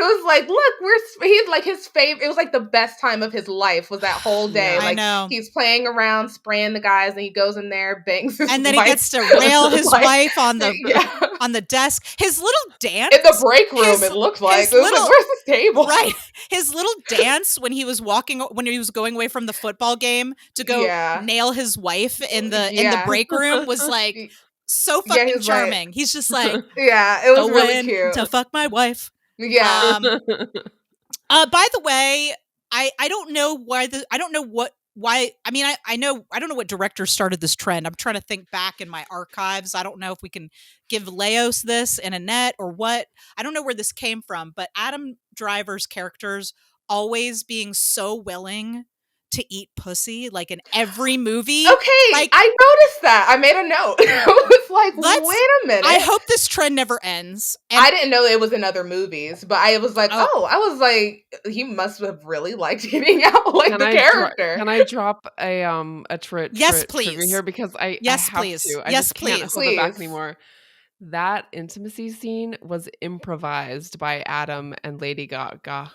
was like, "Look, he's like his favorite." It was like the best time of his life was that whole day. I know. He's playing around, spraying the guys, and he goes in there, bangs his and then wife. He gets to rail his wife on the desk. His little dance in the break room. It looked like it was like, where's this table? Right, his little dance when he was going away from the football game to go nail his wife in the break room was like. So fucking charming. Like, he's just like, it was really cute to fuck my wife. Yeah. By the way, I don't know why. I don't know why. I mean, I don't know what director started this trend. I'm trying to think back in my archives. I don't know if we can give Leos this and Annette or what. I don't know where this came from, but Adam Driver's characters always being so willing to eat pussy, like in every movie. Okay, like, I noticed that. I made a note. I was like, wait a minute. I hope this trend never ends. And I didn't know it was in other movies, but I was like, I was like, he must have really liked eating out like the character. Can I drop a yes, please here because I yes, have please. to. I yes, just can't please. hold it back anymore. That intimacy scene was improvised by Adam and Lady Gaga.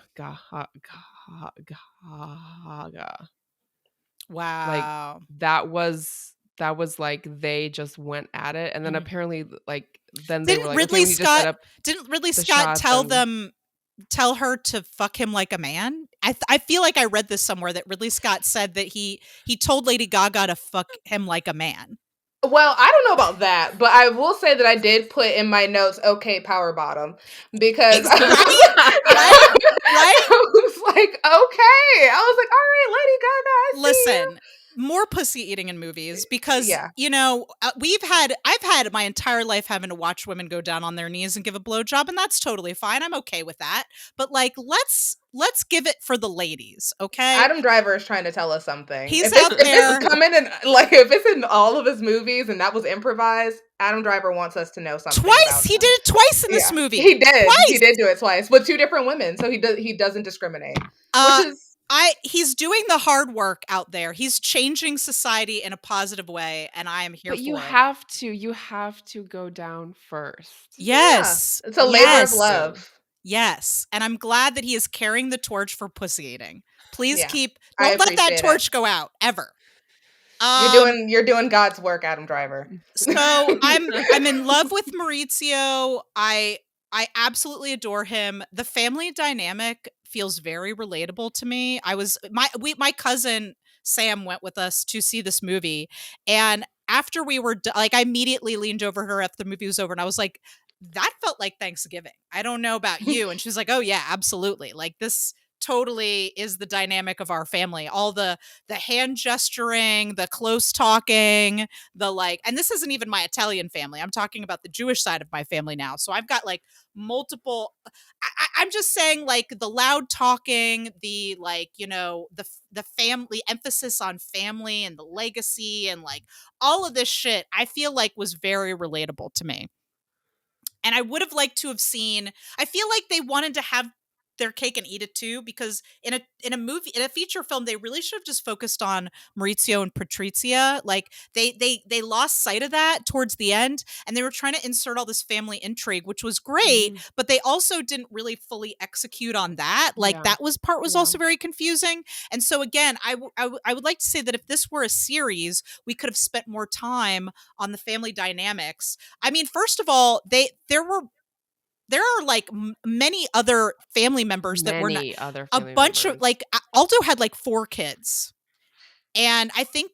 Wow. Like that was like they just went at it, and then apparently like then they were like, Ridley okay, Scott didn't Ridley Scott tell her to fuck him like a man? I feel like I read this somewhere that Ridley Scott said that he told Lady Gaga to fuck him like a man. Well, I don't know about that, but I will say that I did put in my notes, okay, power bottom, because right? I was like, okay. I was like, all right, Lady Gaga, I see Listen, more pussy eating in movies because, you know, I've had my entire life having to watch women go down on their knees and give a blowjob, and that's totally fine. I'm okay with that. But like, let's give it for the ladies, okay? Adam Driver is trying to tell us something. He's out there. If it's coming in, like, if it's in all of his movies and that was improvised, Adam Driver wants us to know something. Twice, he did it twice in this movie. He did. Twice. He did do it twice with two different women, so he doesn't discriminate. Which is He's doing the hard work out there. He's changing society in a positive way, and I am here But for it. you have to go down first. Yeah. Yes. It's a You labor have of Yes. to. love. Yes. And I'm glad that he is carrying the torch for pussy eating. Please Yeah. I don't let that appreciate it. torch go out ever. You're doing God's work, Adam Driver. So I'm in love with Maurizio. I absolutely adore him. The family dynamic feels very relatable to me. My cousin Sam went with us to see this movie, and after we were like, I immediately leaned over her after the movie was over, and I was like, that felt like Thanksgiving. I don't know about you. And she was like, oh yeah, absolutely. Like this totally is the dynamic of our family. All the hand gesturing, the close talking, the like, and this isn't even my Italian family. I'm talking about the Jewish side of my family now. So I've got like multiple. I'm just saying, like the loud talking, the like, the family emphasis on family and the legacy and like all of this shit. I feel like was very relatable to me. And I would have liked to have seen. I feel like they wanted to have their cake and eat it too, because in a feature film, they really should have just focused on Maurizio and Patrizia. Like they lost sight of that towards the end, and they were trying to insert all this family intrigue, which was great, but they also didn't really fully execute on that. Like Yeah. that was Yeah. also very confusing. And so again, I would like to say that if this were a series, we could have spent more time on the family dynamics. I mean, first of all, there are like many other family members that were not Many other a family bunch of members. like Aldo had like 4 kids. And I think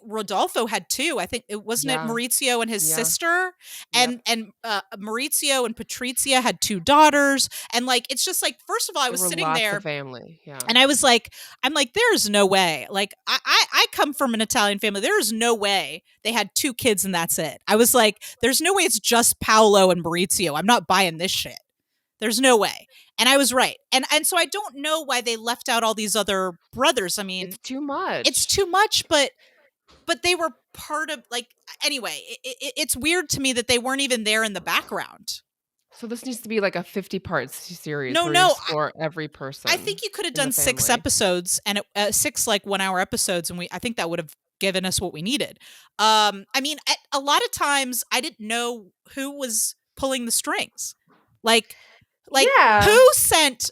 Rodolfo had 2. I think it wasn't it Yeah. Maurizio and his Yeah. sister, Yep. and Maurizio and Patrizia had 2 daughters, and like it's just like, first of all, I There was were sitting lots of there family. Yeah. and I'm like, there's no way. Like, I come from an Italian family. There is no way they had 2 kids and that's it. I was like, there's no way it's just Paolo and Maurizio. I'm not buying this shit. There's no way. And I was right. And so I don't know why they left out all these other brothers. I mean, It's too much. it's too much, but they were part of like, anyway, it's weird to me that they weren't even there in the background. So this needs to be like a 50-part series No, where you no, explore every person. I think you could have in the done 6 family. episodes and 6 like 1-hour episodes, and I think that would have given us what we needed. I mean, a lot of times I didn't know who was pulling the strings. Like Yeah. who sent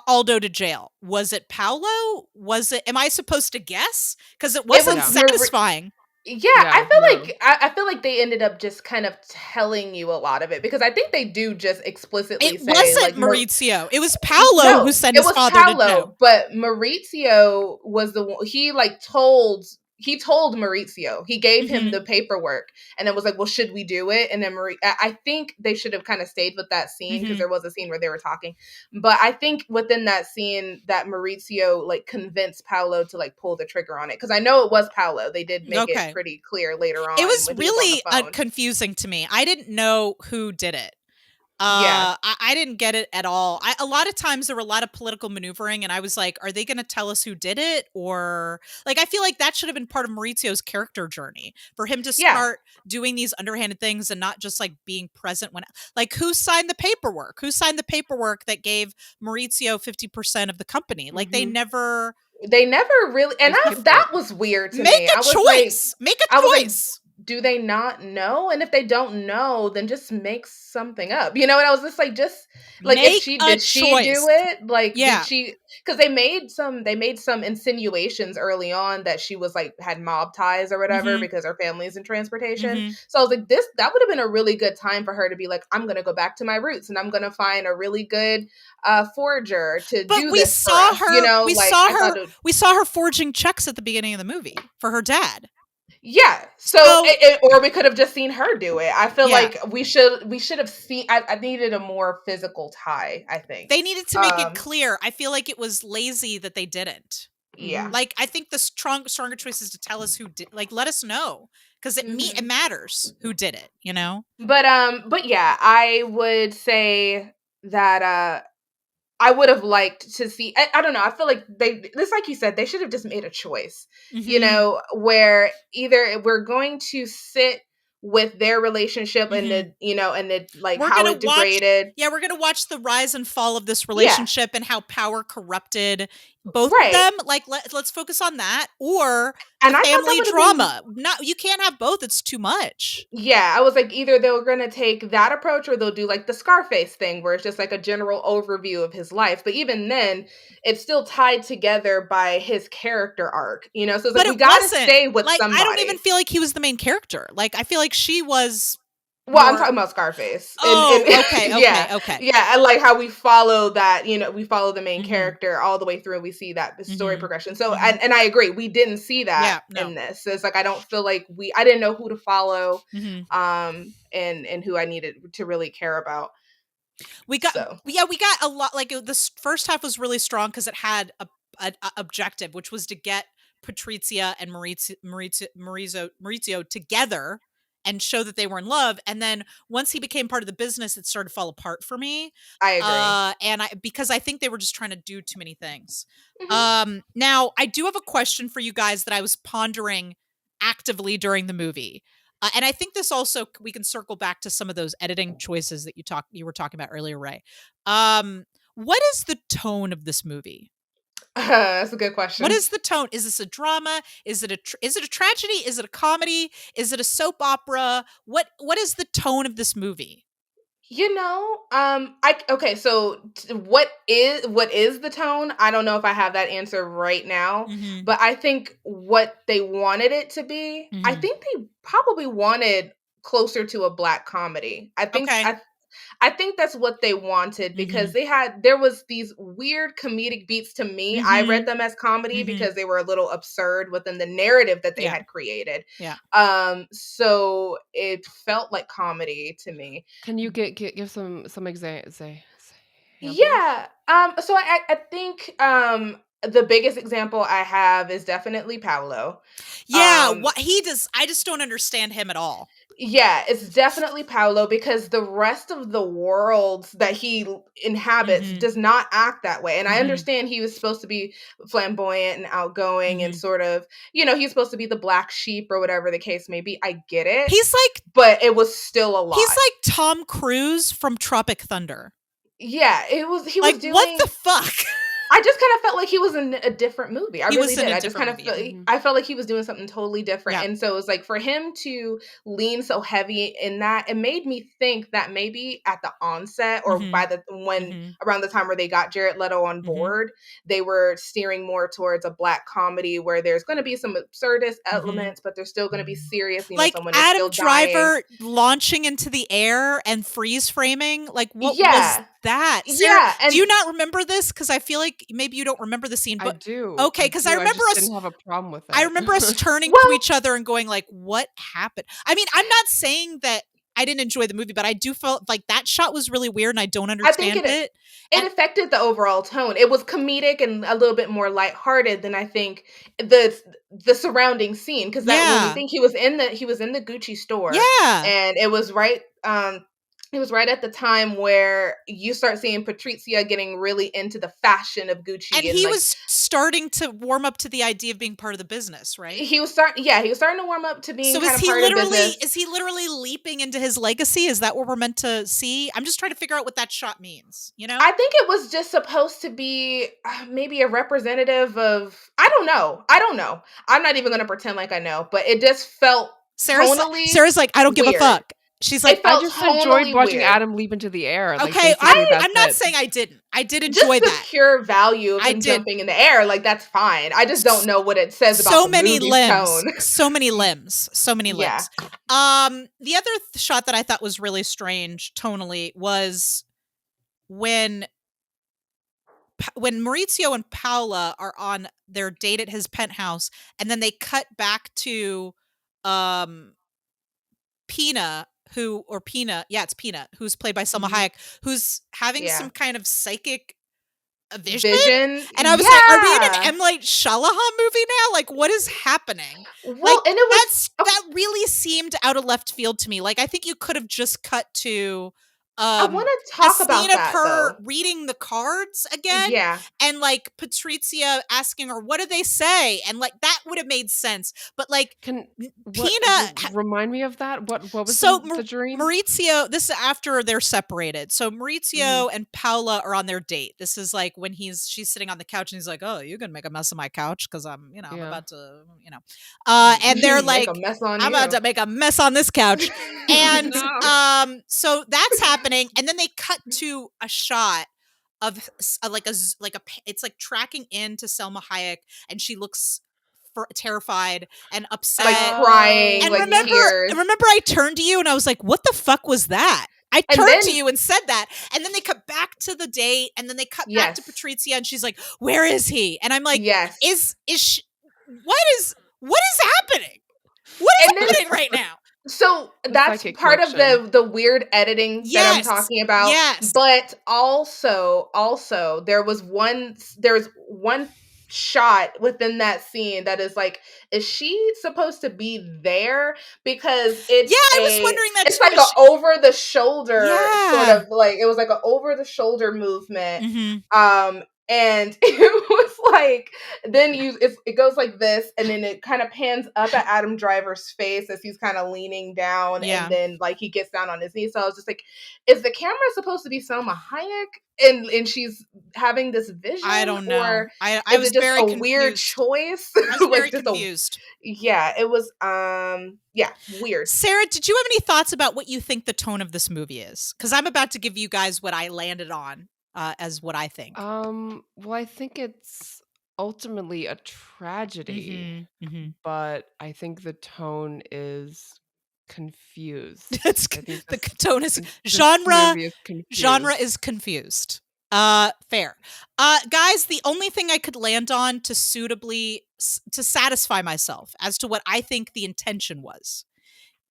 Aldo to jail? Was it Paolo? Was it? Am I supposed to guess? Because it It wasn't was satisfying. Yeah, Yeah, no. I feel like they ended up just kind of telling you a lot of it, because I think they do just explicitly It say wasn't like Maurizio. It was Paolo who no, sent it his was father to jail. Paolo, but Maurizio was the one. He told Maurizio. He gave him Mhm. the paperwork, and then was like, "Well, should we do it?" And then I think they should have kind of stayed with that scene, because Mhm. there was a scene where they were talking. But I think within that scene, that Maurizio like convinced Paolo to like pull the trigger on it, because I know it was Paolo. They did make it Okay. pretty clear later It on was when he was on the really phone. confusing to me. I didn't know who did it. Yeah. I didn't get it at all. A lot of times there were a lot of political maneuvering, and I was like, are they going to tell us who did it? Or like, I feel like that should have been part of Maurizio's character journey, for him to Yeah. start doing these underhanded things and not just like being present when, like, who signed the paperwork? Who signed the paperwork that gave Maurizio 50% of the company? Like, Mhm. They never really, and They skipped that it. was weird to make me. a choice. Make a I was like, choice. do they not know? And if they don't know, then just make something up. You know, and I was just like if Make she a did she do choice. it? Like did Yeah. she, because they made some insinuations early on that she was like had mob ties or whatever, Mhm. because her family's in transportation. Mhm. So I was like, that would have been a really good time for her to be like, I'm gonna go back to my roots, and I'm gonna find a really good forger to But do this for us. You know, like I thought we saw her forging checks at the beginning of the movie for her dad. yeah. So, So or we could have just seen her do it. I feel yeah, like we should have seen. I needed a more physical tie, I think. they needed to make it clear. I feel like it was lazy that they didn't. Yeah. Mhm. Like, I think the stronger choice is to tell us who did. Like, let us know, because it Mhm. matters who did it. You know. But yeah, I would say that I would have liked to see. I don't know. I feel like this, like you said, they should have just made a choice. You Mhm. know, where either we're going to sit with their relationship and Mhm. the, you know, and the like We're how gonna it watch degraded. Yeah, we're gonna watch the rise and fall of this Yeah, relationship and how power corrupted both of right. them. Like, let's focus on that, or the And I thought that family would have been, drama. Not You can't have both, it's too much. yeah, I was like, either they were gonna take that approach or they'll do like the Scarface thing where it's just like a general overview of his life. But even then, it's still tied together by his character arc, you know? So it's like But we it gotta wasn't. stay with Like, I don't even somebody. feel like he was the main character. Like, I feel like she was Well, I'm more. talking about Scarface. And Oh, okay, yeah. okay, okay. Yeah, and like how we follow that, you know, we follow the main Mhm, character all the way through and we see that the story mhm, progression. So mhm. and I agree, we didn't see that Yeah, no. in this. So it's like I don't feel like I didn't know who to follow Mhm. and who I needed to really care about. We got So, Yeah, we got a lot. Like, this first half was really strong because it had a objective, which was to get Patrizia and Maurizio together and show that they were in love. And then once he became part of the business, it started to fall apart for me. I agree. And I because I think they were just trying to do too many things. Mhm. Now I do have a question for you guys that I was pondering actively during the movie. And I think this also, we can circle back to some of those editing choices that you were talking about earlier, Ray. What is the tone of this movie? That's a good What question. is the tone? Is this a drama? Is it a tragedy? Is it a comedy? Is it a soap opera? What is the tone of this movie? You know, I okay, so what is the tone? I don't know if I have that answer right now, Mhm. but I think what they wanted it to be, I Mhm. think they probably wanted closer to a black comedy. Okay. I think that's what they wanted because Mhm. there was these weird comedic beats to me. I read Mhm. them as comedy Mhm. because they were a little absurd within the narrative that they Yeah. had created. Yeah. So it felt like comedy to me. Can you give some examples? Yeah. So I think the biggest example I have is definitely Paolo. Yeah, Um what he does, I just don't understand him at all. Yeah, it's definitely Paolo because the rest of the world that inhabits Mhm. does not act that way. And I Mhm. understand he was supposed to be flamboyant and outgoing and Mhm. sort of, he's supposed to be the black sheep or whatever the case may be. I get it, He's like but it was still a he's lot. like Tom Cruise from Tropic Thunder. Yeah, he Like, was what doing the fuck? I just kind of felt like he was in a different movie. I He really was in did. a I just different kind of movie, yeah. Mhm. I felt like he was doing something totally different. Yeah. And so it was like for him to lean so heavy in that, it made me think that maybe at the onset or Mhm. by the when Mhm. around the time where they got Jared Leto on Mhm. board, they were steering more towards a black comedy where there's going to be some absurdist Mhm. elements, but there's still going to be serious. Like Someone is Adam still dying. Driver launching into the air and freeze framing, like, what was Yeah. that? Sarah, Yeah. do you And not remember this? Because I feel like maybe you don't remember the scene, I but do, okay, because I just didn't have a problem with I it. remember us turning to well, each other and going like, "What happened?" I mean, I'm not saying that I didn't enjoy the movie, but I do felt like that shot was really weird and I don't I think understand it. it And affected the overall tone. It was comedic and a little bit more lighthearted than I think the surrounding scene because that when we yeah. think he was in the Gucci store Yeah. and it was right at the time where you start seeing Patrizia getting really into the fashion of And Gucci and he like was starting to warm up to the idea of being part of the business, right? he was starting to warm up to being So kind of part of the business. is he literally leaping into his legacy? Is that what we're meant to see? I'm just trying to figure out what that shot means, you know? I think it was just supposed to be maybe a representative of I don't know. I'm not even going to pretend like I know, but it just felt tonally Sarah's like, "I don't give a weird. fuck." She's It like, I felt just enjoyed tonally watching weird. Adam leap into the air, like, "Okay, basically that's I'm not it. saying I didn't. I did Just enjoy the that. pure value of I him did jumping in the air, like that's fine. I just don't s- know what it says about so the many movie's limbs. tone. So many limbs. So many Yeah. limbs." The other shot that I thought was really strange tonally was when when Maurizio and Paola are on their date at his penthouse, and then they cut back to um Pina, yeah, it's Pina, who's played by Selma Mhm. Hayek, who's having some Yeah. kind of psychic vision. Vision. And I was like, are we in an Yeah. M. Night Shyamalan movie now? Like, what is happening? Like, Well, and it was that really seemed out of left field to me. Like, I think you could have just cut to I want to a talk scene about of that her though. reading the cards again, Yeah. and like Patrizia asking her, "What do they say?" And like that would have made sense, but like Can what Pina. remind me of that? What was So in the dream? Maurizio, this is after they're separated. So Mhm. Maurizio and Paola are on their date. This is like when she's sitting on the couch and he's like, "Oh, you can make a mess of my couch because I'm Yeah. about to. And they're Make a like, mess on I'm about you. to make a mess on this couch. And No. so that's happening, and then they cut to a shot of it's like tracking into Selma Hayek, and she looks terrified and Like upset. crying, And Oh, like yeah. tears. remember I turned to you and I was like, what the fuck was that? I And turned to then you and said that. And then they cut back to the date, and then they cut back to yes. Patrizia, and she's like, where is he? And I'm like, Yes. is she, what is happening? What is And then happening right now? so The that's psychic part of connection. the weird editing that I'm Yes. talking about. Yes. But also there's one shot within that scene that is like, is she supposed to be there? Because Yeah, I was wondering that it's too. like a over the shoulder sort Yeah. of, like it was like an over the shoulder movement. Mm-hmm. And it was like, then it goes like this, and then it kind of pans up at Adam Driver's face as he's kind of leaning down, Yeah. and then like he gets down on his knees. So I was just like, is the camera supposed to be Selma Hayek, and she's having this vision? I don't know. Or I is was it just very a confused. weird choice? I was very Like just confused. yeah, it was weird. Sarah, did you have any thoughts about what you think the tone of this movie is? Because I'm about to give you guys what I landed on as what I think. Well, I think it's ultimately a tragedy, but I think the tone is confused. It's I think the this tone is this movie is confused. genre is confused. Fair. Guys, the only thing I could land on to suitably to satisfy myself as to what I think the intention was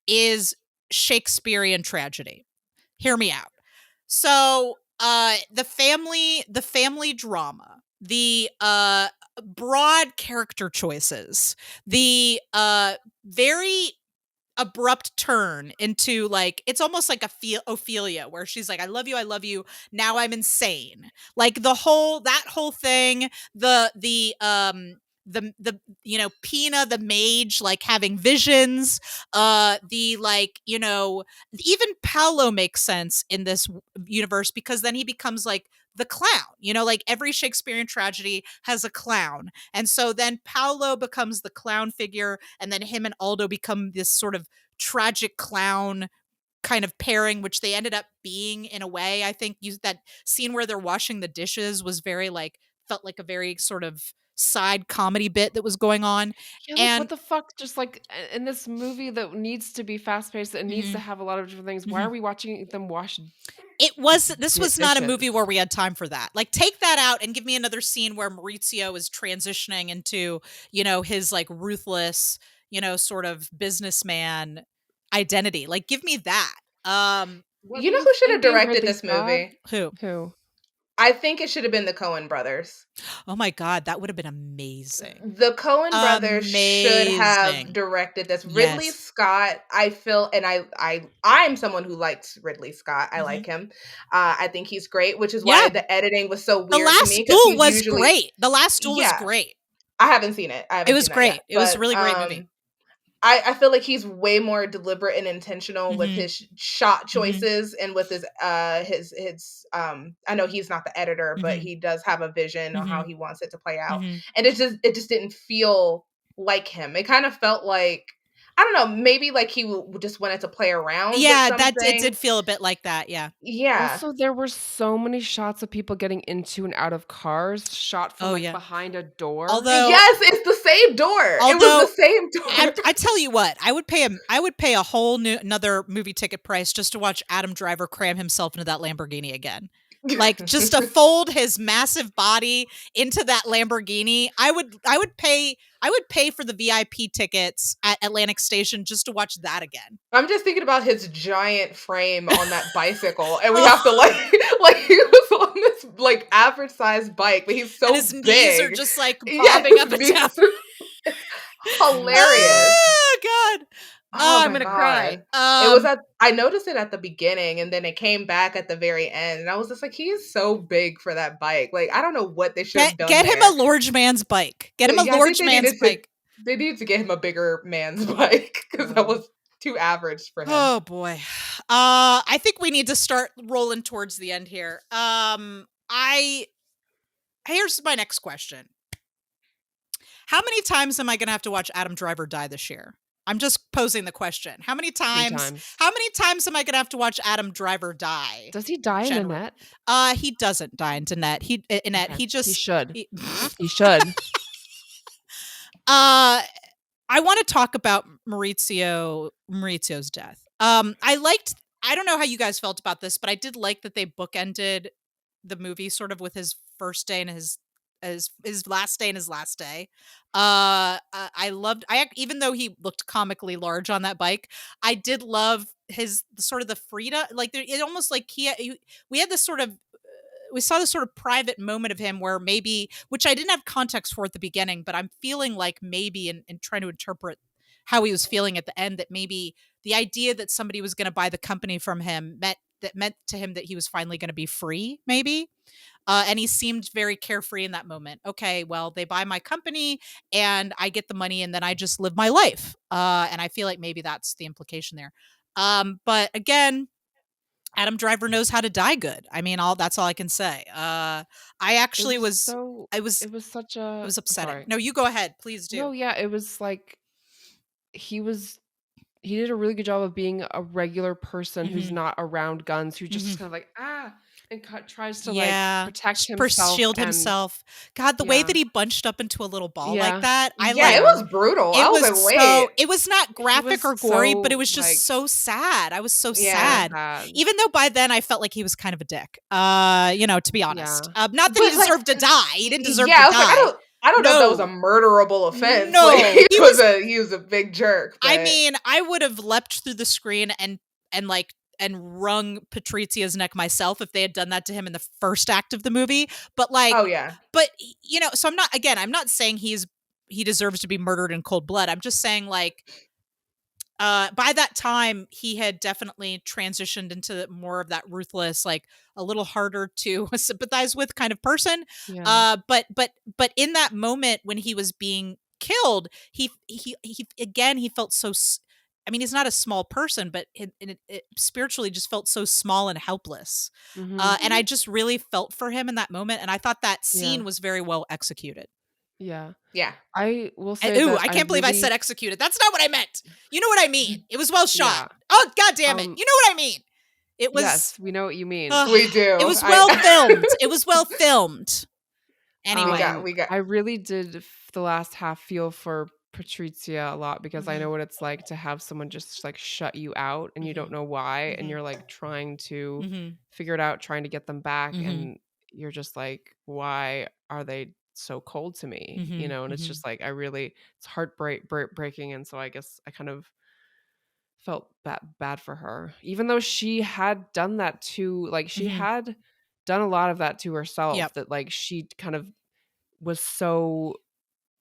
is Shakespearean tragedy. Hear me out. So, the family drama, the broad character choices, the very abrupt turn into like, it's almost like a Ophelia, where she's like, I love you, now I'm insane. Like that whole thing, Pina the mage like having visions, the like, even Paolo makes sense in this universe, because then he becomes like the clown, like every Shakespearean tragedy has a clown. And so then Paolo becomes the clown figure, and then him and Aldo become this sort of tragic clown kind of pairing, which they ended up being in a way. I think that scene where they're washing the dishes was felt like a very sort of side comedy bit that was going on. Yeah, like, what And the fuck? Just like in this movie that needs to be fast paced and needs to have a lot of different things. Why are we watching them wash this was not a movie dishes? where we had time for that. Like, take that out and give me another scene where Maurizio is transitioning into, his like ruthless, sort of businessman identity. Like, give me that. What You were know you who should have thinking, directed Ridley this Scott? movie? Who? Who? I think it should have been the Coen brothers. Oh my God, that would have been amazing. The Coen brothers should have Amazing. directed this. Ridley Yes. Scott, I feel, and I'm someone who likes Ridley Scott. I like Mhm. him. I think he's great, which is Yeah. why the editing was so The weird to me, Last because Duel he's was usually great. The Last Duel was yeah. great. I haven't seen it. I It haven't was seen that yet. great. It was a But really great movie. I feel like he's way more deliberate and intentional with Mhm. his shot Mhm. choices and with his I know he's not the editor, but Mhm. he does have a vision on how Mhm. he wants it to play out. Mhm. And it just didn't feel like him. It kind of felt like, I don't know, maybe like he just wanted to play around with Yeah, it something. did feel a bit like that. Yeah. Yeah. Also, there were so many shots of people getting into and out of cars, shot from Oh like yeah. behind a door. Although Yes, it's the same door. It was the same door. I tell you what, I would pay a whole another movie ticket price just to watch Adam Driver cram himself into that Lamborghini again. Like, just to fold his massive body into that Lamborghini. I would pay for the VIP tickets at Atlantic Station just to watch that again. I'm just thinking about his giant frame on that bicycle, and we have to like he was on this like average sized bike, but he's so and his big. knees are just like Yeah, bobbing his up and knees down. are hilarious. Oh God. Oh I'm my gonna cry. god. It was at I noticed it at the beginning, and then it came back at the very end, and I was just like, "He is so big for that bike." Like, I don't know what they should have done Get him a there. large man's bike. Get him a Yeah, I think large man's bike. they needed to get him a bigger man's bike because that Yeah. was too average for him. Oh boy. I think we need to start rolling towards the end here. I Here's my next question. How many times am I going to have to watch Adam Driver die this year? I'm just posing the question. 3 times. How many times am I going to have to watch Adam Driver die? Does he die in Generally. Annette? He doesn't die in Annette. Annette, Okay. he just He should. he- He should. I want to talk about Maurizio's death. I don't know how you guys felt about this, but I did like that they bookended the movie sort of with his first day and his last day and his last day. Even though he looked comically large on that bike, I did love his sort of the freedom. Like it almost like we had this sort of we saw this sort of private moment of him where maybe, which I didn't have context for at the beginning, but I'm feeling like maybe in trying to interpret how he was feeling at the end, that maybe the idea that somebody was going to buy the company from him meant to him that he was finally going to be free, maybe. And he seemed very carefree in that moment. Okay, well, they buy my company and I get the money and then I just live my life. And I feel like maybe that's the implication there. But again, Adam Driver knows how to die good. I mean, that's all I can say. I It actually was was, so I was, it was such it a was upsetting. sorry. No, you go ahead, please do. No, yeah, it was like he was he did a really good job of being a regular person who's Mhm. not around guns, who just is Mhm. kind of like, and tries to like Yeah, protect himself shield and himself. God, the way yeah. that he bunched up into a little ball like Yeah. that, I Yeah, it like. Yeah. was brutal. I It was was like, "Wait." it was not He graphic was or gory, but it so was just like so sad. I was so Yeah. sad. sad. Even though by then I felt like he was kind of a dick. To be honest. Yeah. Not that he But, like deserved to die. He didn't deserve yeah, to I was like, die. I don't know if that was a No. murderable offense." Like, No. he was a big jerk, I but mean, I would have leapt through the screen and wrung Patrizia's neck myself if they had done that to him in the first act of the movie. But oh, yeah. so I'm not saying he deserves to be murdered in cold blood. I'm just saying like by that time he had definitely transitioned into more of that ruthless, like a little harder to sympathize with kind of person. Yeah. But in that moment when he was being killed, he again he felt so. I mean, he's not a small person, but it spiritually just felt so small and helpless. Mhm. And I just really felt for him in that moment, and I thought that Yeah. scene was very well executed. Yeah. Yeah. I will And, say ooh, that I I can't believe I said really executed. That's not what I meant. You know what I mean. It was well shot. yeah. Oh, God damn it. Um You know what I mean. It was yes, we know what you mean. ugh, We do. it was well filmed. I It was well filmed. Anyway. we got I really did the last half feel for Patrizia a lot because I Mhm, know what it's like to have someone just like shut you out and you don't mhm, know why and mhm, you're like trying to mhm, figure it out, trying to get them back mhm, and you're just like, why are they so cold to me? mhm, And it's mhm. just like it's breaking and so I guess I kind of felt bad for her. Even though she had done that too, like she Mhm. had done a lot of that to Yep. herself that like she kind of was so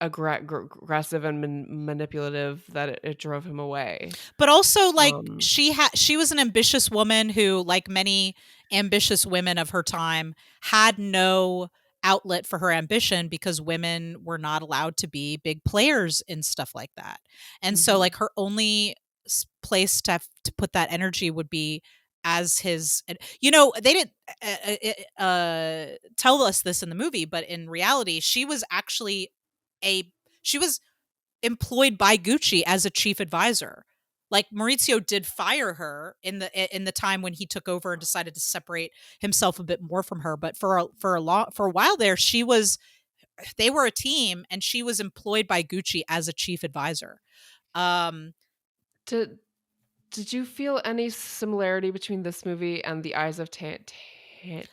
aggressive and manipulative that it drove him away. But also like Um, she was an ambitious woman who, like many ambitious women of her time, had no outlet for her ambition because women were not allowed to be big players in stuff like that. And so mhm, like her only place to put that energy would be as his they didn't tell us this in the movie, but in reality she was actually a she was employed by Gucci as a chief advisor. Like Maurizio did fire her in the time when he took over and decided to separate himself a bit more from her. But for a while there, they were a team, and she was employed by Gucci as a chief advisor. Um, did did you feel any similarity between this movie and The Eyes of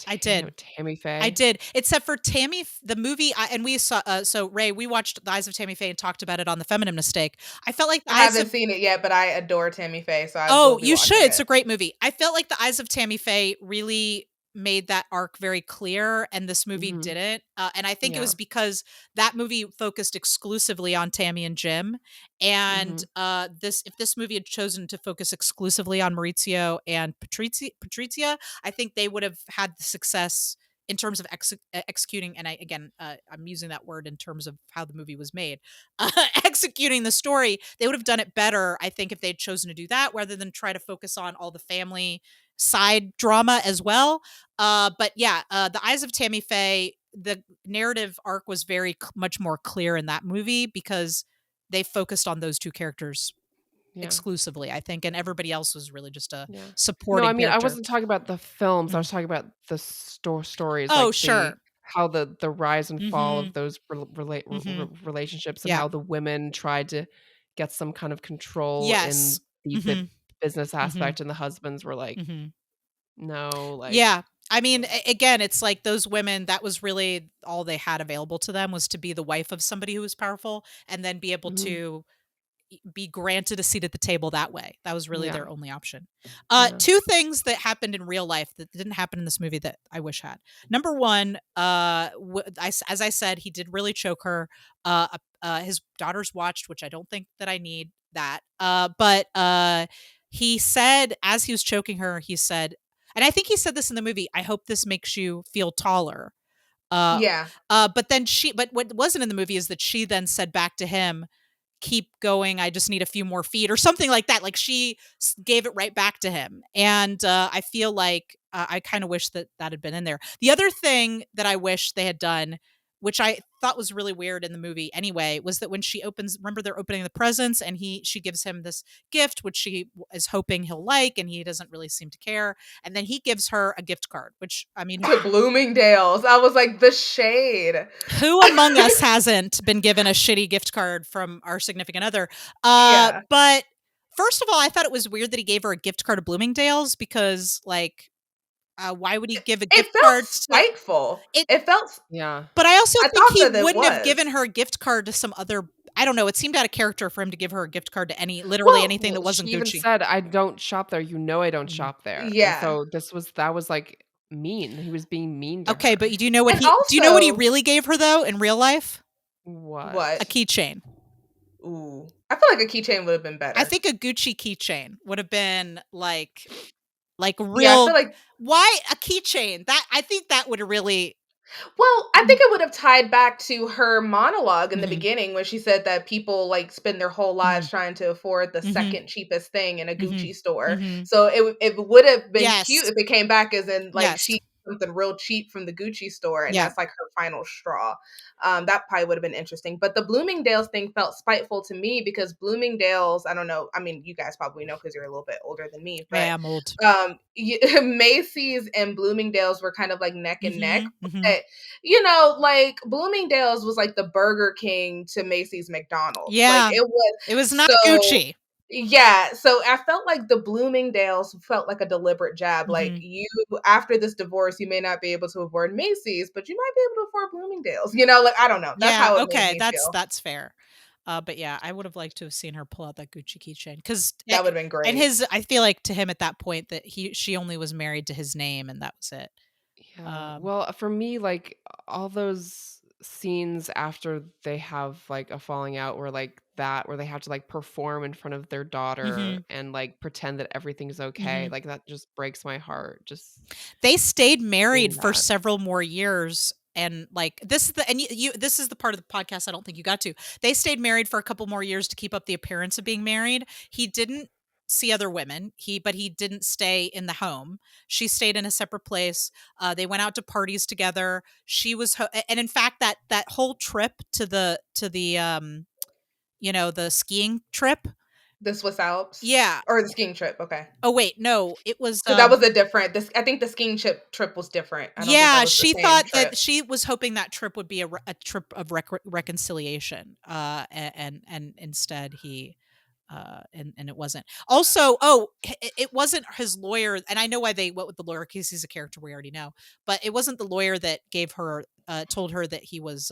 I did. Tammy I Faye? did, except for the movie, and we saw. So Ray, we watched The Eyes of Tammy Faye and talked about it on The Feminine Mistake. I felt like The Eyes haven't of seen it yet, but I adore Tammy Faye, so I will Oh, be you should. watching It's it. a great movie. I felt like The Eyes of Tammy Faye really made that arc very clear, and this movie Mhm. didn't. And I think it Yeah. was because that movie focused exclusively on Tammy and Jim. And Mhm. this if this movie had chosen to focus exclusively on Maurizio and Patrizia, I think they would have had the success in terms of executing. And I'm using that word in terms of how the movie was made, executing the story. They would have done it better, I think, if they'd chosen to do that rather than try to focus on all the family side drama as well. But yeah, The Eyes of Tammy Faye, the narrative arc was very much more clear in that movie because they focused on those two characters Yeah. exclusively, I think, and everybody else was really just a Yeah. No, I supporting mean, I character. wasn't talking about the films, I Mhm. was talking about the stories, Oh, like, the sure. how the rise and fall of Mhm. those Mhm. relationships and Yeah. how the women tried to get some kind of control Yes. in the Mhm. business Mhm. aspect, and the husbands were like, Mhm. "No," like Yeah. I mean, yeah. again, it's like those women, that was really all they had available to them, was to be the wife of somebody who was powerful and then be able Mhm. to be granted a seat at the table that way. That was really Yeah. their only option. Yeah. Two things that happened in real life that didn't happen in this movie that I wish had. Number one, as I said, he did really choke her. His daughters watched, which I don't think that I need that. But he said, as he was choking her, he said, and I think he said this in the movie, "I hope this makes you feel taller." Uh, Yeah. but what wasn't in the movie is that she then said back to him, "Keep going, I just need a few more feet," or something like that. Like, she gave it right back to him. And I feel like I kind of wish that that had been in there. The other thing that I wish they had done, which I thought was really weird in the movie anyway, was that when she opens, remember they're opening the presents, and she gives him this gift which she is hoping he'll like, and he doesn't really seem to care, and then he gives her a gift card, which, I mean, To Bloomingdale's. I was like, the shade. who among us hasn't been given a shitty gift card from our significant other? Yeah. But first of all, I thought it was weird that he gave her a gift card to Bloomingdale's because, like, why would he give a It gift felt card to spiteful. it? It felt Yeah. But I also I think thought he that it wouldn't have was. given her a gift card to some other. I don't know. It seemed out of character for him to give her a gift card to literally Well, anything that Well, she wasn't even Gucci. said, "I don't shop there, you know I don't Mhm. shop there." And yeah. so that was, like, mean. He was being mean to Okay, but her. do you know what And he also really gave her though in real life? What? what? A keychain. Ooh. I feel like a keychain would have been I better. think a Gucci keychain would have been like Yeah, I feel real. like Why a keychain? That, I think that would have really. well, I think it would have tied back to her monologue in the Mhm, beginning when she said that people like spend their whole lives mhm, trying to afford the mhm, second cheapest thing in a mhm, Gucci store. mhm. So it would have been cute Yes, if it came back as in like yes, she something real cheap from the Gucci store and yeah. that's like her final straw. That probably would have been interesting. But the Bloomingdale's thing felt spiteful to me because Bloomingdale's, I don't know, I mean, you guys probably know because you're a little bit older than me, I but am old. Macy's and Bloomingdale's were kind of like neck and neck. Mhm, mhm. But like Bloomingdale's was like the Burger King to Macy's McDonald's. Like Yeah, it was it was not so Gucci. yeah, so I felt like the Bloomingdale's felt like a deliberate jab. Like Mhm. you, after this divorce, you may not be able to afford Macy's, but you might be able to afford Bloomingdale's. Like I don't know. That's Yeah, how it made okay, me that's feel. that's fair. But yeah, I would have liked to have seen her pull out that Gucci keychain because, That would have been and great. I feel like to him at that point that she only was married to his name and that was it. Yeah. Um, Well, for me, like, all those scenes after they have, like, a falling out where, like, that where they have to, like, perform in front of their daughter mhm, and, like, pretend that everything's okay, mhm. like, that just breaks my heart, just They stayed seeing married for that. several more years, and, like, this is the and you this is the part of the podcast I don't think you got to. They stayed married for a couple more years to keep up the appearance of being married. He didn't see other women, but he didn't stay in the home. She stayed in a separate place. They went out to parties together. She was and in fact, that whole trip to the skiing trip. The Swiss Alps Yeah. or the skiing trip. Okay. Oh, wait, no, it was, Because that was a different. This I think the skiing trip was different. I don't think that yeah, was the she same thought trip. that she was hoping that trip would be a trip of reconciliation, and instead and it wasn't. Also, it wasn't his lawyer, and I know why they went with the lawyer because he's a character we already know, but it wasn't the lawyer that told her that he was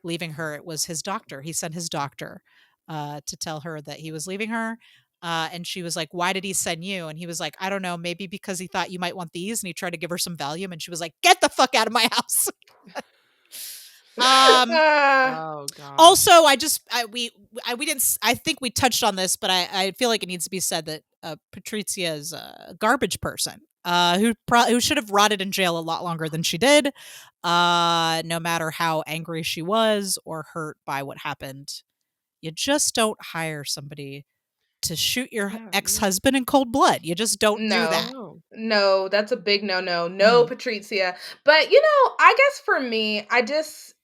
leaving her. It was his doctor. He sent his doctor to tell her that he was leaving her. And she was like, "Why did he send you?" And he was like, "I don't know, maybe because he thought you might want these." And he tried to give her some Valium, and she was like, "Get the fuck out of my house." um Oh Also, gosh. we didn't. I think we touched on this, but I feel like it needs to be said that Patrizia is a garbage person. Who should have rotted in jail a lot longer than she did. No matter how angry she was or hurt by what happened, you just don't hire somebody to shoot your Yeah, ex no. husband in cold blood. You just don't do that. No. No. No, that's a big no. No, Mhm. Patrizia. But I guess for me, I just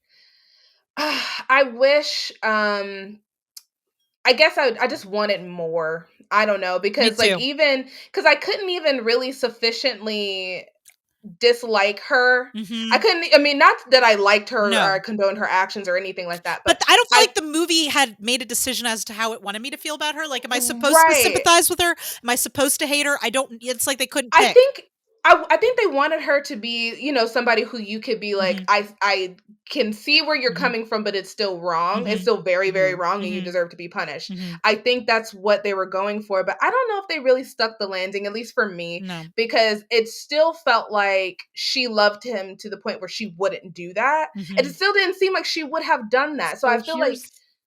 I wish I guess I just wanted more. I don't know, Me because like too. even because I couldn't even really sufficiently dislike her. I Hmm. couldn't I mean, not that I liked her or I No. condoned her actions or anything like that, but But I don't feel I like the movie had made a decision as to how it wanted me to feel about her. Like, am I supposed to right. sympathize with her? Am I supposed to hate her? I don't. It's like they couldn't I pick. think I think they wanted her to be, somebody who you could be like, Mhm, I can see where you're mhm, coming from, but it's still wrong. It's mhm, still very, very Mhm. wrong, and you mhm, deserve to be punished. mhm. I think that's what they were going for, but I don't know if they really stuck the landing, at least for me, No. because it still felt like she loved him to the point where she wouldn't do that. And it Mhm, still didn't seem like she would have done that. So So I feel like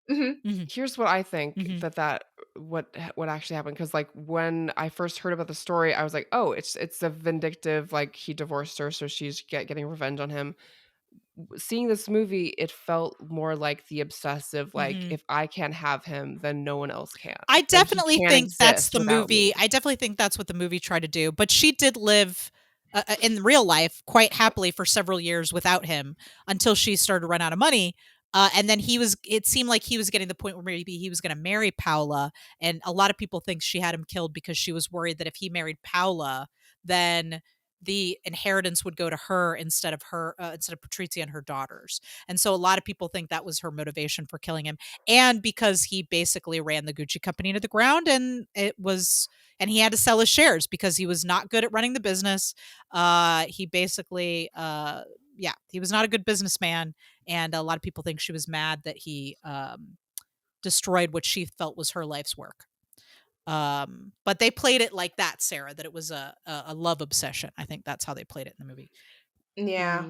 mhm. mhm, here's what I think mhm, that what actually happened, because like when I first heard about the story, I was like, oh, it's a vindictive, like he divorced her, so she's getting revenge on him. Seeing this movie, it felt more like the obsessive, like mhm. if I can't have him, then no one else can. I Then he definitely can't think that's exist the without me. movie. I definitely think that's what the movie tried to do. But she did live in real life quite happily for several years without him until she started to run out of money. And then it seemed like he was getting to the point where maybe he was going to marry Paula. And a lot of people think she had him killed because she was worried that if he married Paula, then the inheritance would go to her instead of Patrizia and her daughters. And so a lot of people think that was her motivation for killing him, and because he basically ran the Gucci company into the ground, and he had to sell his shares because he was not good at running the business. He basically yeah, he was not a good businessman, and a lot of people think she was mad that he destroyed what she felt was her life's work. But they played it like that, Sarah, that it was a love obsession. I think that's how they played it in the movie. Yeah.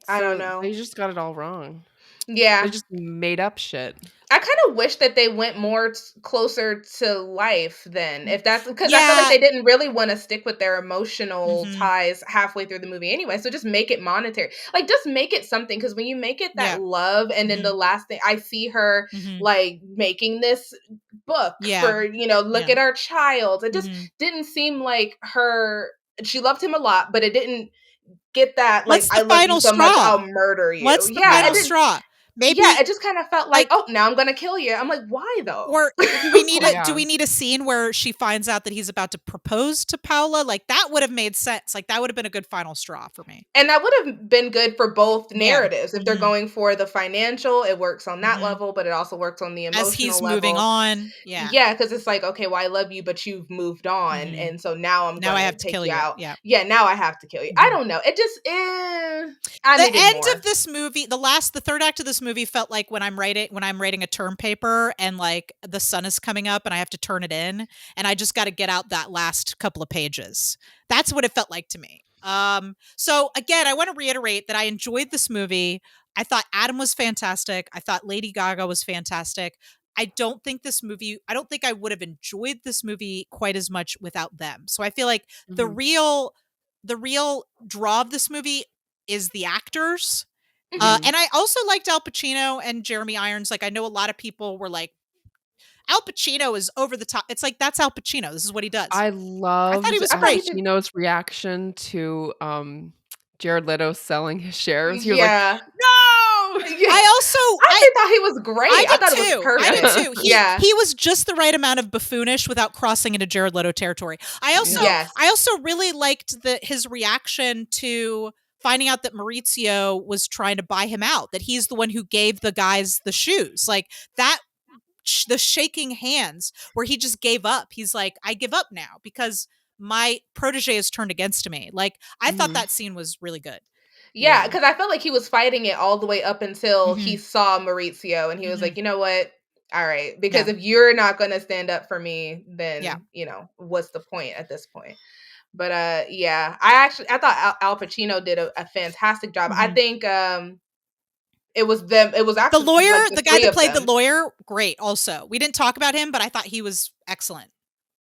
I don't So know. they just got it all wrong. They Yeah. just made up shit. I kind of wish that they went more closer to life then. If that's because I felt like Yeah. they didn't really want to stick with their emotional Hmm. ties halfway through the movie anyway. So just make it monetary. Like just make it something, because when you make it that Yeah. love, and then Hmm. the last thing I see her Hmm. like making this book Yeah. for, look Yeah. at our child. It just Hmm. didn't seem like her. She loved him a lot, but it didn't get that like, What's the I love you final so much, straw? I'll murder you. What's the Yeah, it final Yeah. didn't. straw? Yeah, Maybe it just kind of felt like, like "Oh, now I'm gonna kill you." I'm like, "Why though?" or do we need Like, do Yeah. we need a scene where she finds out that he's about to propose to Paula? Like that would have made sense. Like that would have been a good final straw for me. and that would have been good for both Yeah. narratives. If they're Mhm. going for the financial, it works on that Mhm. level, but it also works on the As emotional he's moving level. on. Yeah. Yeah, because it's like, "Okay, well, I love you, but you've moved on, Mhm. and so now I'm Now I gonna have to take kill you you. out." Yeah. Yeah, now I have to kill you. I Mhm. don't know. It just, I The needed end of more. this movie, the third act of this movie felt like when I'm writing a term paper and like the sun is coming up and I have to turn it in and I just got to get out that last couple of pages. That's what it felt like to me. So again, I want to reiterate that I enjoyed this movie. I thought Adam was fantastic. I thought Lady Gaga was fantastic. I don't think I would have enjoyed this movie quite as much without them. So I feel like the Mhm. real the real draw of this movie is the actors. Mhm. And I also liked Al Pacino and Jeremy Irons. Like, I know a lot of people were like, Al Pacino is over the top. It's like, that's Al Pacino. This is what he does. I I thought he loved was I thought Al he great. did. Pacino's reaction to, Jared Leto selling his shares. He was like, Yeah. "No!" Yeah. I also, I actually thought he was I great. I did thought it was too. I did perfect. too. He Yeah. he was just the right amount of buffoonish without crossing into Jared Leto territory. I also Yeah. Yes. I also really liked his reaction to finding out that Maurizio was trying to buy him out, that he's the one who gave the guys the shoes. Like that the shaking hands where he just gave up. He's like, I give up now because my protege is turned against me. Like I thought Mhm. that scene was really good. Yeah, Yeah. because I felt like he was fighting it all the way up until he Mhm. saw Maurizio, and he was like, Mhm. "You know what? All right, because Yeah. if you're not gonna stand up for me, Yeah. then, what's the point at this point? But, yeah, I thought Al Pacino did a fantastic job. I Mhm. think, it was The actually, lawyer, like, the the guy 3 that of played the them. lawyer, great also. We didn't talk about him, but I thought he was excellent.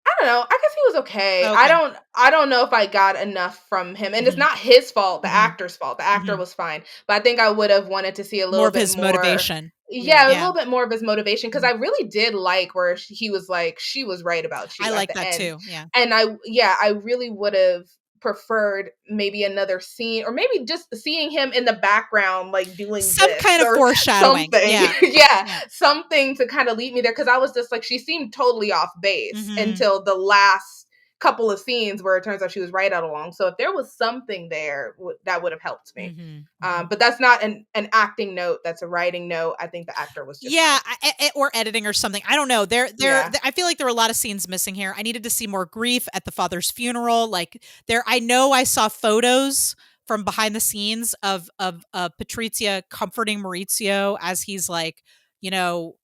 I don't know. I guess he was okay. I Okay. don't I don't know if I got enough from him. And it's Mhm. not his fault, the Mhm. actor's fault. The actor Mhm. was fine. But I think I would have wanted to see a More little of bit his more. motivation. Yeah, a Yeah. little bit more of his motivation because Mhm. I really did like where he was like, "She was right about I you" at like the that end. too. Yeah. And I really would have preferred maybe another scene or maybe just seeing him in the background like doing Some this kind of or foreshadowing. something. Yeah. Yeah, Yeah. something to kind of lead me there because I was just like she seemed totally off base Mhm. until the last couple of scenes where it turns out she was right all along. So if there was something there, that would have helped me. Mhm. Mhm. But that's not an acting note. That's a writing note. I think the actor was just Yeah, fine. or editing or something. I don't know. Yeah. I feel like there were a lot of scenes missing here. I needed to see more grief at the father's funeral. Like there, I know I saw photos from behind the scenes of Patrizia comforting Maurizio as he's like, you know,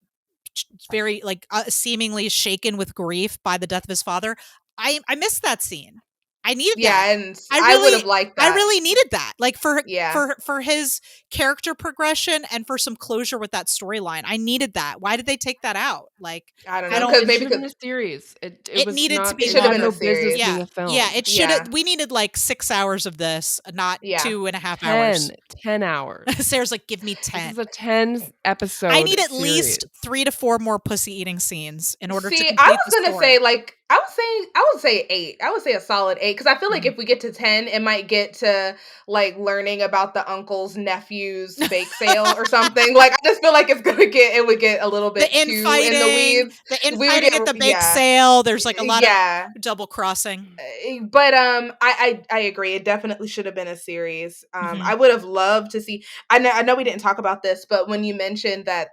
very like seemingly shaken with grief by the death of his father. I missed that scene. I needed that. Yeah, and I I would have really liked I that. really needed that. Like Yeah. for his character progression and for some closure with that storyline. I needed that. Why did they take that out? Like I don't I know, don't because It maybe should have been because a series. It it was needed to not be it it should have had been a no longer. business series. being Yeah. a Yeah, film. it should have Yeah. we needed like 6 hours of this, not Yeah. 2.5 hours. 10 hours. Sarah's like, give me This 10. is a 10 I need episode at least series. 3 to 4 more pussy eating scenes in order to See, I complete was the gonna say story. like I would say 8. I would say a solid 8 because I feel like Mhm. if we get to 10, it might get to like learning about the uncle's nephew's bake sale or something. Like I just feel like it would get a little The bit too in the infighting, weeds. the We would infighting get at the bake yeah. sale, there's, like, a lot of Yeah. double crossing. But I agree. It definitely should have been a series. I Mhm, would have loved to see. I know we didn't talk about this, but when you mentioned that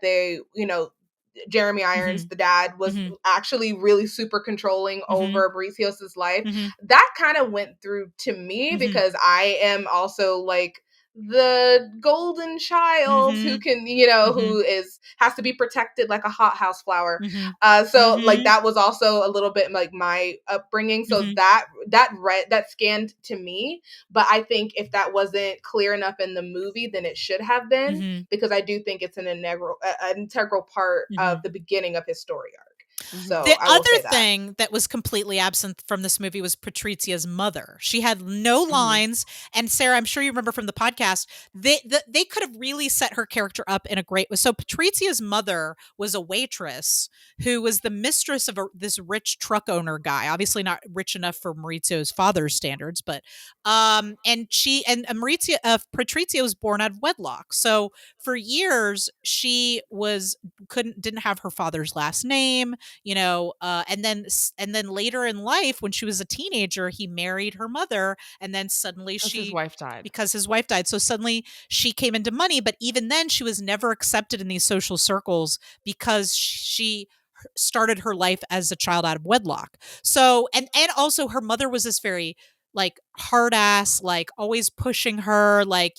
Jeremy Irons, mhm, the dad, was mhm, actually really super controlling mhm, over Mauricio's life. mhm, That kind of went through to me mhm, because I am also like the golden child who mhm, can, mhm, who is has to be protected like a hothouse flower. mhm, So like mhm, that was also a little bit like my upbringing. So mhm, that scanned to me. But I think if that wasn't clear enough in the movie, then it should have been mhm, because I do think it's an integral part of mhm. the beginning of his story arc. Mhm. So The I will other say that. thing that was completely absent from this movie was Patrizia's mother. She had no Mhm. lines, and Sarah, I'm sure you remember from the podcast, they could have really set her character up in a great way. So Patrizia's mother was a waitress who was the mistress of this rich truck owner guy. Obviously not rich enough for Maurizio's father's standards, but and Maurizio Patrizia was born out of wedlock. So for years she was couldn't didn't have her father's last name, and then later in life when she was a teenager he married her mother, and then suddenly 'Cause his she wife died. because his wife died, so suddenly she came into money, but even then she was never accepted in these social circles because she started her life as a child out of wedlock. So and also her mother was this very like hard ass, like always pushing her, like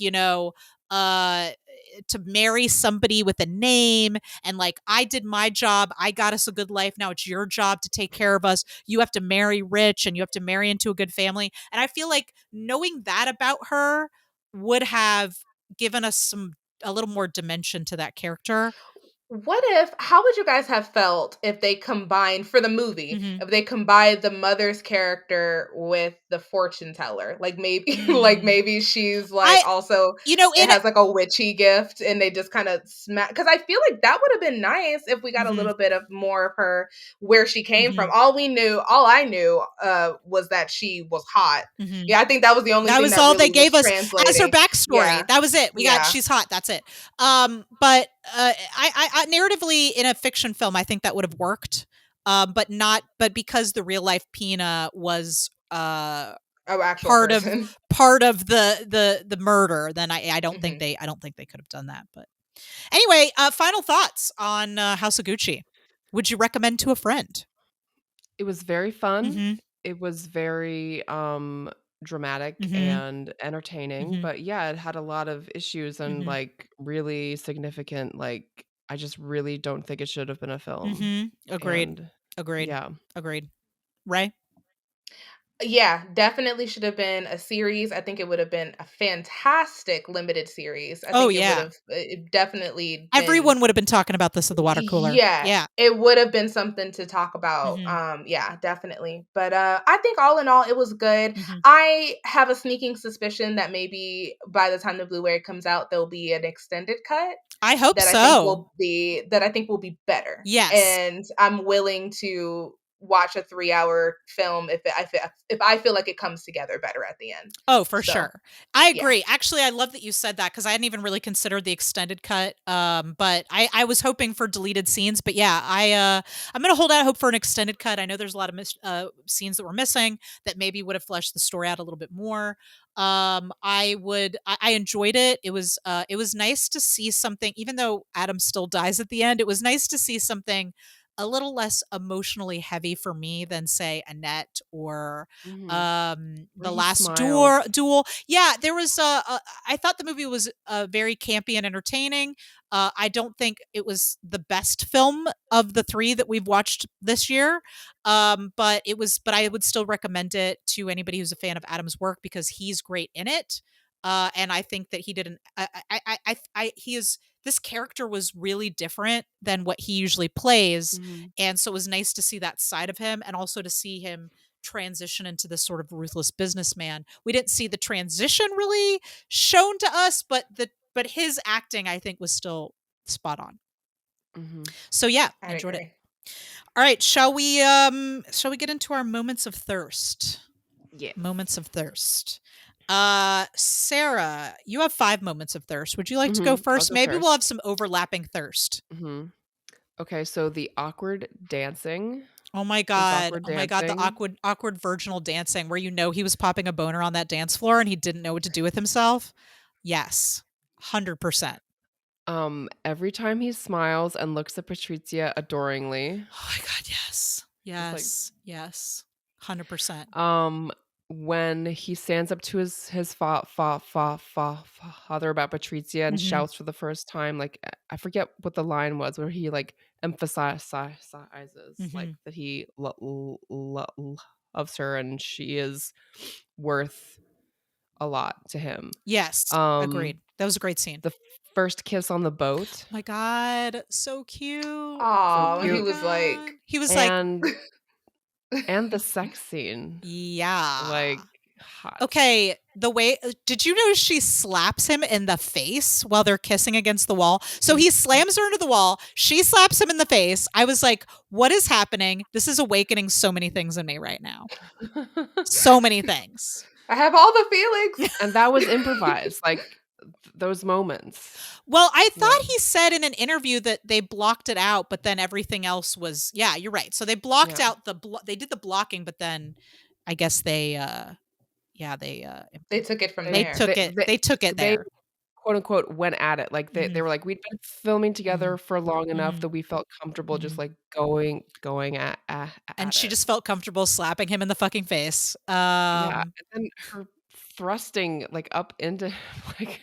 uh to marry somebody with a name, and like, I did my job, I got us a good life, now it's your job to take care of us, you have to marry rich and you have to marry into a good family. And I feel like knowing that about her would have given us some a little more dimension to that character. How would you guys have felt if they combined for the movie, Hmm. if they combined the mother's character with the fortune teller? Like maybe like Mm. maybe she's like I also it in has like a witchy gift and they just kind of smack because I feel like that would have been nice if we got a hmm little bit of more of her where she came from. hmm All I knew was that she was hot. hmm Yeah, I think that was the only that thing was that all they really was gave us as her translating. backstory. Yeah. That was it. We got Yeah. she's hot. That's it. But I narratively in a fiction film, I think that would have worked. But not. But because the real life Pina was Oh, actual part of person. the murder, then Mhm. I don't think they could have done that. But anyway, final thoughts on House of Gucci. Would you recommend to a friend? It was very fun. Mm-hmm. It was very, dramatic Mm-hmm. and entertaining, Mm-hmm. but yeah, it had a lot of issues and, Mm-hmm. like, really significant, like, I just really don't think it should have been a film. Agreed. And Agreed. yeah. Agreed. Ray? Yeah, definitely should have been a series. I think it would have been a fantastic limited series. I Oh, think it would yeah. have definitely been. Everyone would have been talking about this at the water cooler. Yeah, Yeah. it would have been something to talk about. Yeah, definitely. But I think all in all it was good. I have a sneaking suspicion that maybe by the time the Blu-ray comes out there'll be an extended cut I hope that I think so. will be better. Yes. And I'm willing to watch a 3-hour film if I feel like it comes together better at the end. Oh, for So, sure. I yeah. agree. Actually, I love that you said that because I hadn't even really considered the extended cut. But I was hoping for deleted scenes. But yeah, I'm gonna hold out hope for an extended cut. I know there's a lot of scenes that were missing that maybe would have fleshed the story out a little bit more. I enjoyed it. It was nice to see something, even though Adam still dies at the end. It was nice to see something a little less emotionally heavy for me than say Annette or Where the he last smiles. duel. Yeah, there was I thought the movie was very campy and entertaining. I don't think it was the best film of the 3 that we've watched this year. But I would still recommend it to anybody who's a fan of Adam's work because he's great in it. And I think that he did an he is this character was really different than what he usually plays. And so it was nice to see that side of him and also to see him transition into this sort of ruthless businessman. We didn't see the transition really shown to us, but his acting I think was still spot on. So yeah, I enjoyed it. All right, shall we get into our moments of thirst? Yeah. Moments of thirst. Sarah, you have 5 moments of thirst. Would you like to go first? Maybe we'll have some overlapping thirst. Okay, so the awkward dancing. Oh my god. Oh my god, the awkward virginal dancing where he was popping a boner on that dance floor and he didn't know what to do with himself. Yes. 100%. Every time he smiles and looks at Patrizia adoringly. Oh my god, yes. Yes. Yes. 100%. When he stands up to his father about Patrizia and shouts for the first time, like I forget what the line was, where he like emphasizes like that he loves her and she is worth a lot to him. Yes, agreed. That was a great scene. The first kiss on the boat. Oh my god, so cute. Oh, so cute. He was like and the sex scene. Yeah. Like hot. Okay, did you notice she slaps him in the face while they're kissing against the wall? So he slams her into the wall, she slaps him in the face. I was like, what is happening? This is awakening so many things in me right now. So many things. I have all the feelings. And that was improvised, like those moments. Well, I thought he said in an interview that they blocked it out, but then everything else was, yeah, you're right. So they blocked out they did the blocking, but then I guess they took it from they there. They took it there. Quote unquote went at it. Like they were like, we'd been filming together for long enough that we felt comfortable just like going at and she just felt comfortable slapping him in the fucking face. And then her thrusting like up into like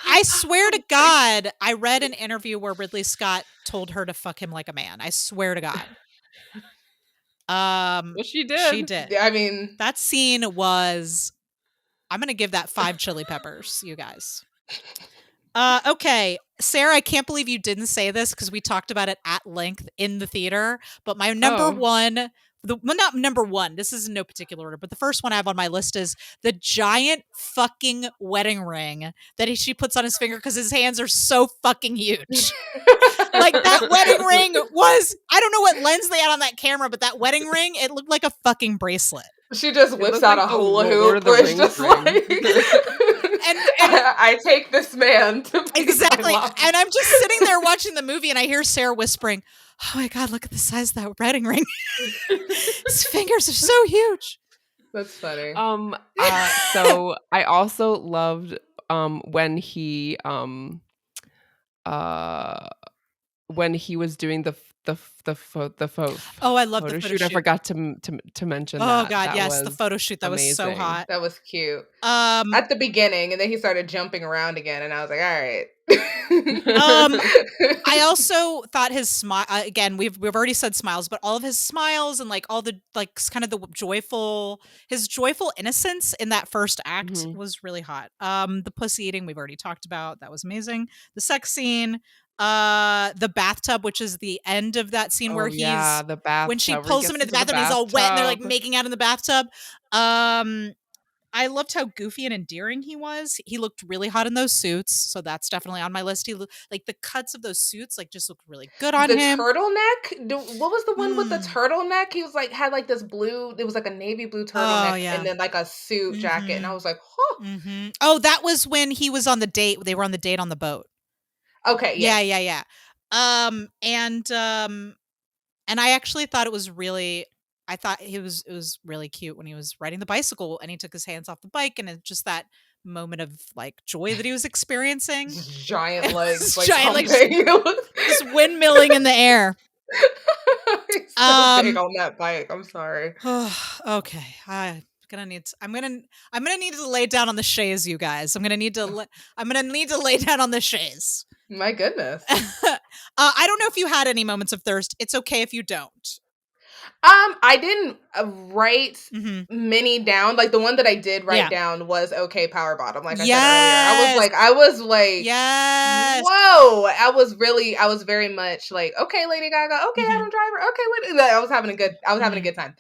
I swear to God, I read an interview where Ridley Scott told her to fuck him like a man. I swear to God. Well, she did. She did. I mean, that scene was. I'm gonna give that 5 chili peppers, you guys. Okay, Sarah, I can't believe you didn't say this because we talked about it at length in the theater. But my number one. Not number one. This is in no particular order, but the first one I have on my list is the giant fucking wedding ring that she puts on his finger because his hands are so fucking huge. Like that wedding ring was, I don't know what lens they had on that camera, but that wedding ring, it looked like a fucking bracelet. She just whips out a hula hoop. It's just like, and I take this man to be exactly. And I'm just sitting there watching the movie, and I hear Sarah whispering, "Oh my god, look at the size of that wedding ring! His fingers are so huge." That's funny. So I also loved when he when he was doing the Oh, I love the photo photo shoot. I shoot. forgot to mention Oh that. god, That yes, the was photo shoot, that was so amazing. hot. That was cute. Um At the beginning, and then he started jumping around again, and I was like, "All right." I also thought his smile again, we've already said smiles, but all of his smiles and like all the like kind of the his joyful innocence in that first act Mhm. was really hot. The pussy eating we've already talked about. That was amazing. The sex scene, the bathtub, which is the end of that scene where Oh, yeah, he's the when she bathtub, where he pulls him gets into the into the bathroom and he's all wet and they're like bathtub. making out in the bathtub. Um I loved how goofy and endearing he was. He looked really hot in those suits, so that's definitely on my list. Like the cuts of those suits, like just looked really good on The him. turtleneck? What was the one with the Mm. turtleneck? He was like had like this blue, it was like a navy blue Oh turtleneck and yeah. then like a suit jacket. And I Mhm. was like, huh. Mhm. Oh, that was when he was on the date. They were on the date on the boat. Okay, Yeah, yes. yeah, yeah. And I actually thought it was really I thought it was really cute when he was riding the bicycle and he took his hands off the bike and it just that moment of like joy that he was experiencing. Just giant It legs was like giant, like pumping. just windmilling in the air. He's so big Um on that bike. I'm sorry. okay. I'm gonna need to lay down on the chaise, you guys. I'm gonna need to lay down on the chaise. My goodness. I don't know if you had any moments of thirst. It's okay if you don't. I didn't write Hmm. many down. Like the one that I did write Yeah. down was okay, power bottom. Like I said earlier, Yes. I was like, Yes. whoa! I was very much like, okay, Lady Gaga, okay, Hmm. Adam Driver, okay, like, I was having a good time.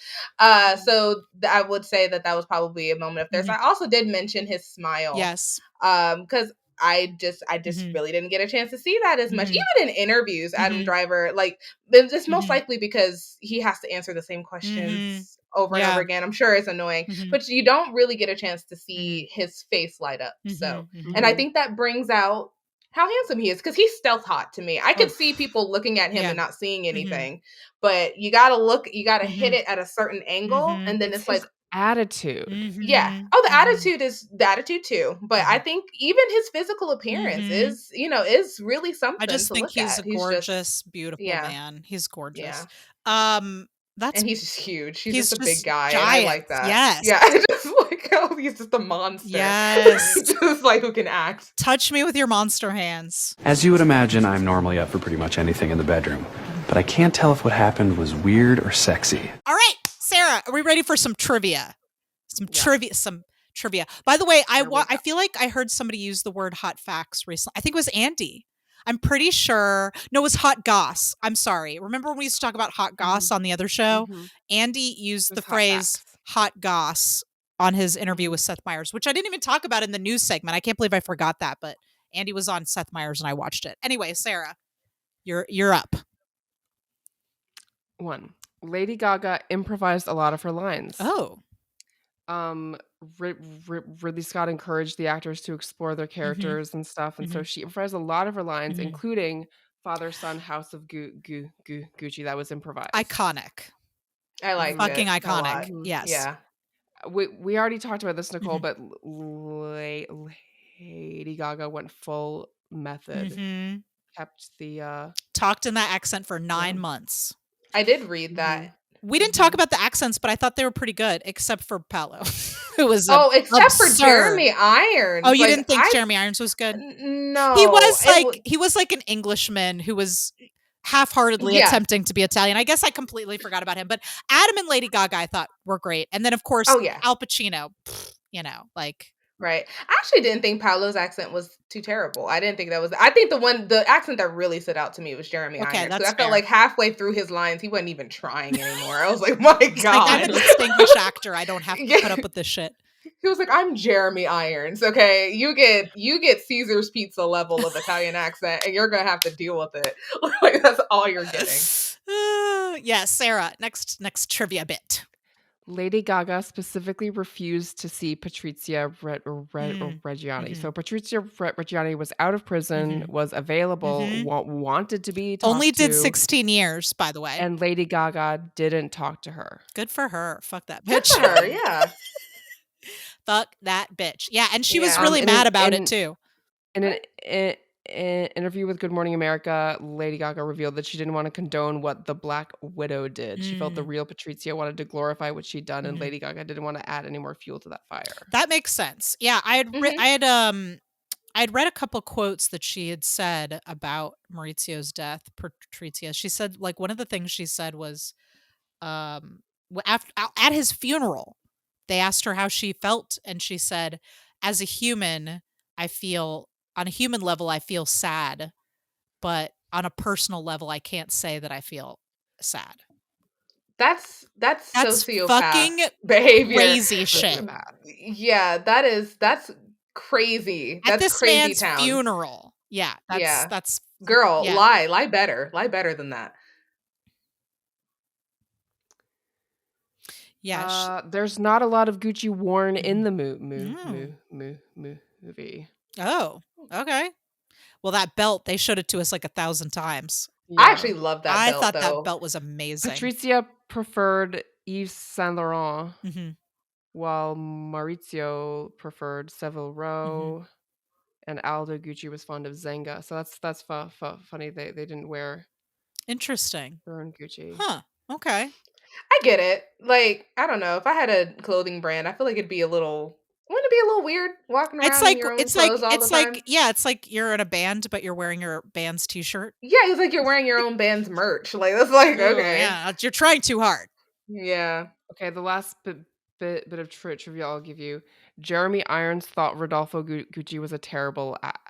So I would say that was probably a moment of thirst. Hmm. I also did mention his smile, Yes. because I just Hmm. really didn't get a chance to see that as much. Hmm. Even in interviews, Adam Hmm. Driver, like it's most Hmm. likely because he has to answer the same Hmm. questions over and over Yeah. again. I'm sure it's annoying, Hmm. but you don't really get a chance to Hmm. see his face light up. So, Hmm. and I Mhm. think that brings out how handsome he is because he's stealth hot to me. I could Oh, see people looking at him Yeah. and not seeing Hmm. anything, but you gotta hit Hmm. it at a certain angle, Hmm. and then it's it's his like, attitude. yeah. Hmm. Oh, Hmm. the attitude too. But I Hmm. think even his physical appearance Hmm. is, is really I something just to think look he's at. a He's just, gorgeous, beautiful yeah, man. He's gorgeous. yeah. Um, that's And he's just huge. He's he's just a big just guy, and I giant. like that. Yes. Yeah, I just like how he's just a monster. Yes. Just like who can act. Touch me with your monster hands. As you would imagine, I'm normally up for pretty much anything in the bedroom, but I can't tell if what happened was weird or sexy. All right, Sarah, are we ready for some trivia? Some trivia. By the way, Here we I go. feel like I heard somebody use the word hot facts recently. I think it was Andy. I'm pretty sure. No, it was hot goss. I'm sorry. Remember when we used to talk about hot goss on the other show? Mhm. Andy used the Just hot phrase facts. hot goss on his interview Mhm. with Seth Meyers, which I didn't even talk about in the news segment. I can't believe I forgot that, but Andy was on Seth Meyers and I watched it. Anyway, Sarah, you're up. 1. Lady Gaga improvised a lot of her lines. Oh. Ridley Scott encouraged the actors to explore their characters and stuff, and so she improvised a lot of her lines, including Father Son House of Gucci. That was improvised. Iconic. I liked Fucking it a iconic. lot. Yes. Yeah. We already talked about this, Nicole, but Lady Gaga went full method. Kept the Talked in that accent for 9 Yeah. months. I did read that. We didn't talk about the accents, but I thought they were pretty good, except for Paolo, who was Except for absurd. Jeremy Irons. Oh, you Like, didn't think Jeremy Irons was good? No. He was like an Englishman who was half-heartedly attempting to be Italian. I guess I completely forgot about him. But Adam and Lady Gaga, I thought were great, and then of course Oh, yeah. Al Pacino. Like. Right. I actually didn't think Paolo's accent was too terrible. I didn't think that was. I think the accent that really stood out to me was Jeremy Okay, Irons. that's Because I fair. felt like halfway through his lines, he wasn't even trying anymore. I was like, my He's God. like, I'm a distinguished actor. I don't have to put up with this shit. He was like, I'm Jeremy Irons. Okay, you get Caesar's pizza level of Italian accent, and you're gonna have to deal with it. Like that's all you're getting. Yeah, Sarah. Next trivia bit. Lady Gaga specifically refused to see Patrizia Reggiani. So Patrizia Reggiani was out of prison, was available, wanted to be talked Only did to, 16 years, by the way. and Lady Gaga didn't talk to her. Good for her. Fuck that Good bitch. for her, yeah. Fuck that bitch. Yeah, and she was Yeah. really mad about it too. In interview with Good Morning America, Lady Gaga revealed that she didn't want to condone what the Black Widow did. She felt the real Patrizia wanted to glorify what she'd done, and Lady Gaga didn't want to add any more fuel to that fire. That makes sense. Yeah, I had read a couple quotes that she had said about Maurizio's death, Patrizia. She said, like, one of the things she said was, after at his funeral, they asked her how she felt, and she said, "As a human, on a human level, I feel sad, but on a personal level, I can't say that I feel sad." That's That's sociopath fucking behavior. crazy shit. Yeah, that's crazy. At That's this crazy man's town. funeral. Yeah, that's Girl, yeah. lie better. Lie better than that. Yeah. There's not a lot of Gucci worn in the movie. Oh, okay. Well, that belt, they showed it to us like 1,000 times. Yeah. I actually love that I belt, thought though. that belt was amazing. Patrizia preferred Yves Saint Laurent, Mhm. while Maurizio preferred Savile Row, and Aldo Gucci was fond of Zenga. So that's funny. They didn't wear Interesting. their own Gucci. Huh. Okay. I get it. Like, I don't know. If I had a clothing brand, I feel like wouldn't it be a little weird walking It's around like in your own clothes all the time? it's like you're in a band, but you're wearing your band's t-shirt. Yeah, it's like you're wearing your own band's merch. Like, that's like, Ooh, okay. yeah, you're trying too hard. Yeah. Okay, the last bit of trivia I'll give you. Jeremy Irons thought Rodolfo Gucci was a terrible actor.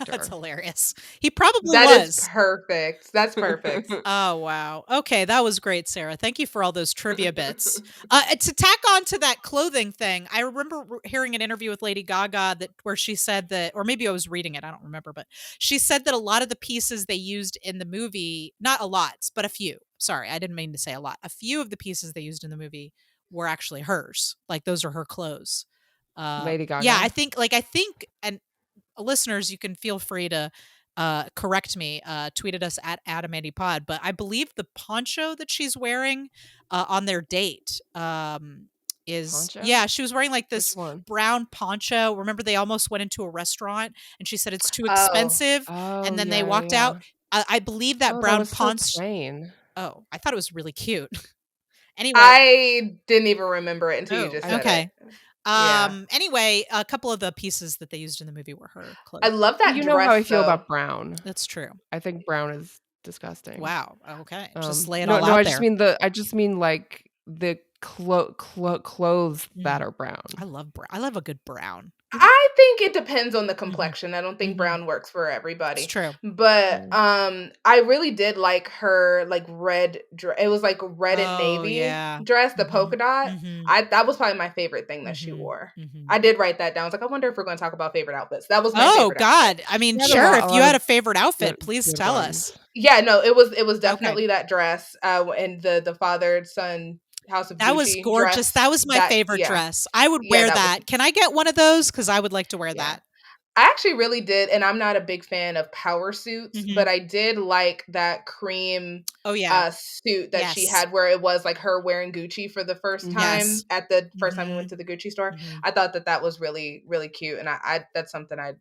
That's hilarious. He probably That was. is perfect. That's perfect. Oh, wow. Okay, that was great, Sarah. Thank you for all those trivia bits. To tack on to that clothing thing, I remember hearing an interview with Lady Gaga where she said that, or maybe I was reading it, I don't remember, but she said that a lot of the pieces they used in the movie, not a lot, but a few. Sorry, I didn't mean to say a lot. A few of the pieces they used in the movie were actually hers. Like, those are her clothes. Lady Gaga? Yeah, I think, and listeners, you can feel free to correct me, tweet at us at AdamAndyPod, but I believe the poncho that she's wearing on their date is Poncho? yeah, she was wearing like this Which one? brown poncho. Remember, they almost went into a restaurant and she said it's too Oh. expensive, Oh, and then yeah, they walked yeah. out. I believe that Oh, brown was so poncho. plain. Oh, I thought it was really cute. Anyway, I didn't even remember it until you just said okay. it. Yeah. Anyway, a couple of the pieces that they used in the movie were her clothes. I love that You dress, know how I feel though. about brown. That's true. I think brown is disgusting. Wow. Okay. Just lay it no, all no, out I there. just mean like the clothes that are brown. I love brown. I love a good brown. I think it depends on the complexion. I don't think brown works for everybody. It's true. But I really did like her like red dress. It was like red and navy dress, the polka dot. That was probably my favorite thing that she wore. I did write that down. I was like, I wonder if we're going to talk about favorite outfits. That was my favorite outfit. I mean, sure. If you had a favorite outfit, please good tell ones. us. Yeah, no, it was definitely that dress and the father son House of That Gucci was gorgeous. dress. That was my favorite dress. I would wear that. Can I get one of those? Because I would like to wear that. I actually really did, and I'm not a big fan of power suits, but I did like that cream suit that she had where it was like her wearing Gucci for the first time at the first time we went to the Gucci store. I thought that was really, really cute, and I that's something I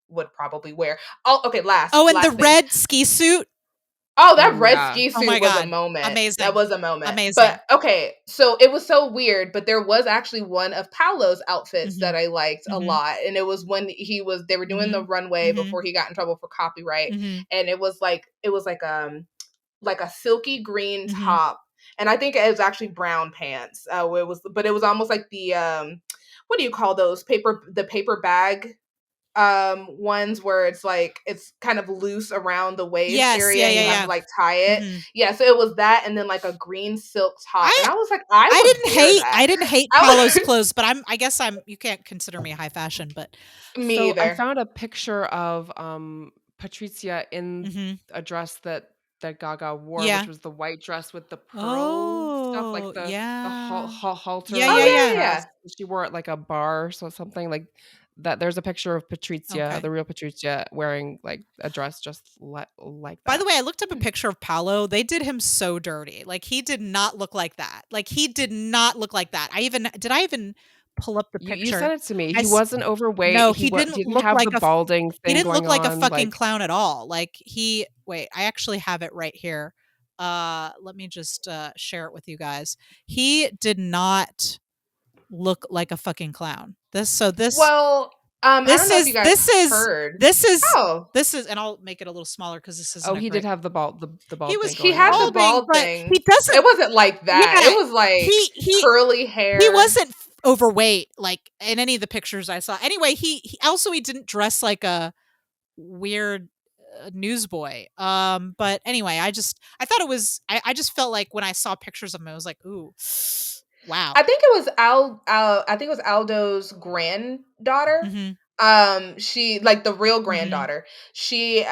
would probably wear. Oh, okay, last the thing. red ski suit. Oh, that red ski suit was God. a moment. Amazing. That was a moment. Amazing. But okay, so it was so weird, but there was actually one of Paolo's outfits that I liked a lot. And it was when they were doing the runway before he got in trouble for copyright. And it was like a silky green top. And I think it was actually brown pants. But it was almost like the what do you call those? The paper bag ones where it's like it's kind of loose around the waist area and you have to like tie it. Yeah, so it was that and then like a green silk top. And I was like, I didn't hate Paolo's clothes, but I guess you can't consider me high fashion, but me either. I found a picture of Patrizia in a dress that Gaga wore, which was the white dress with the pearl stuff, like the halter. Yeah. She wore it like a bar or something like that. There's a picture of Patrizia, the real Patrizia, wearing like a dress just like that. By the way, I looked up a picture of Paolo. They did him so dirty. Like, he did not look like that. Did I even pull up the You picture. sent it to me. I He s wasn't overweight. No, He he didn't didn't look have like the balding he thing didn't going look like a on, fucking like clown at all. Like wait, I actually have it right here. Let me just share it with you guys. He did not look like a fucking clown. Well, I don't This know if you is guys this is heard. this is Oh, this is and I'll make it a little smaller because this isn't oh, a he did great. have the He bald was thing he going had the on. balding, bald but he thing. doesn't. It wasn't like that. It Yeah, was like he curly he hair. wasn't overweight like in any of the pictures I saw. Anyway, he didn't dress like a weird newsboy. But anyway, I thought it was I just felt like when I saw pictures of him, I was like, ooh, wow. I think it was I think it was Aldo's granddaughter. Mm-hmm. She like the real Mm-hmm. granddaughter. She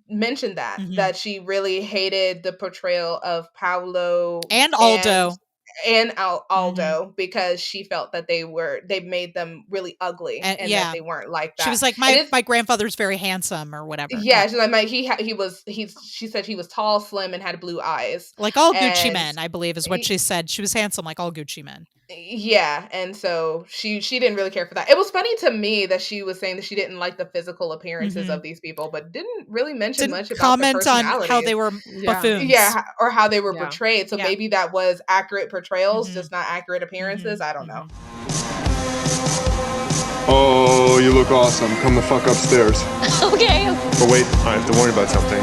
mentioned Mm-hmm. that she really hated the portrayal of Paolo And and Aldo. Mm-hmm. Aldo because she felt that they made them really ugly And and that yeah, they weren't like she that. was like, And my it's grandfather's very handsome or whatever. Yeah, yeah, she's like she said he was tall, slim, and had blue eyes. like all Gucci And men, I believe is what she said. She was handsome like all Gucci men. yeah, and so she didn't really care for that. It was funny to me that she was saying that she didn't like the physical appearances Mm-hmm. of these people, but didn't really mention Didn't much about their comment on how personalities. they were Yeah. buffoons. Or how they were Yeah. portrayed. So Yeah. maybe that was accurate portrayals, Mhm. just not accurate appearances. Mhm. I don't know. Mhm. Oh, you look awesome. Come the fuck upstairs. Okay. But wait, I have to warn you about something.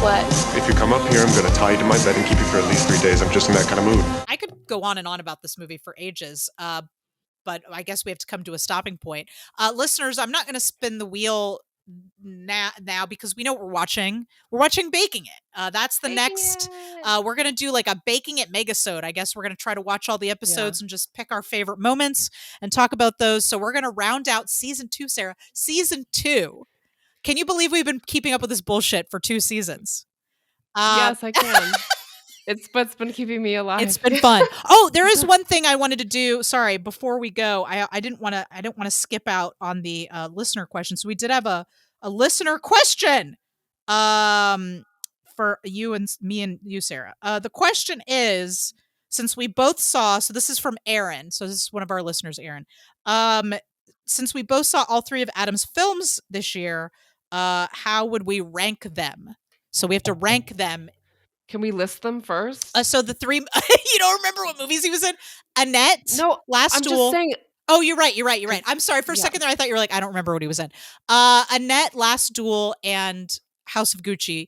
What? If you come up here, I'm gonna tie you to my bed and keep you for at least 3 days. I'm just in that kind of mood. I could go on and on about this movie for ages, but I guess we have to come to a stopping point. Listeners, I'm not going to spin the wheel now because we know what we're watching. We're watching Baking It. That's the Baking next. it. We're going to do like a Baking It megasode. I guess we're going to try to watch all the episodes Yeah. and just pick our favorite moments and talk about those. So we're going to round out season 2, Sarah. Season 2. Can you believe we've been keeping up with this bullshit for 2 seasons? Yes, I can. It's been keeping me alive. It's been fun. Oh, there is one thing I wanted to do. Sorry, before we go, I didn't want to skip out on the listener question. So we did have a listener question, for you and me and you, Sarah. The question is, since we both saw, so this is from Aaron. So this is one of our listeners, Aaron. Since we both saw all 3 of Adam's films this year, how would we rank them? So we have to rank them. Can we list them first? So the 3 you don't remember what movies he was in? Annette, No, Last I'm Duel. just saying. Oh, you're right. I'm sorry. For a Yeah. second there, I thought you were like, I don't remember what he was in. Annette, Last Duel, and House of Gucci.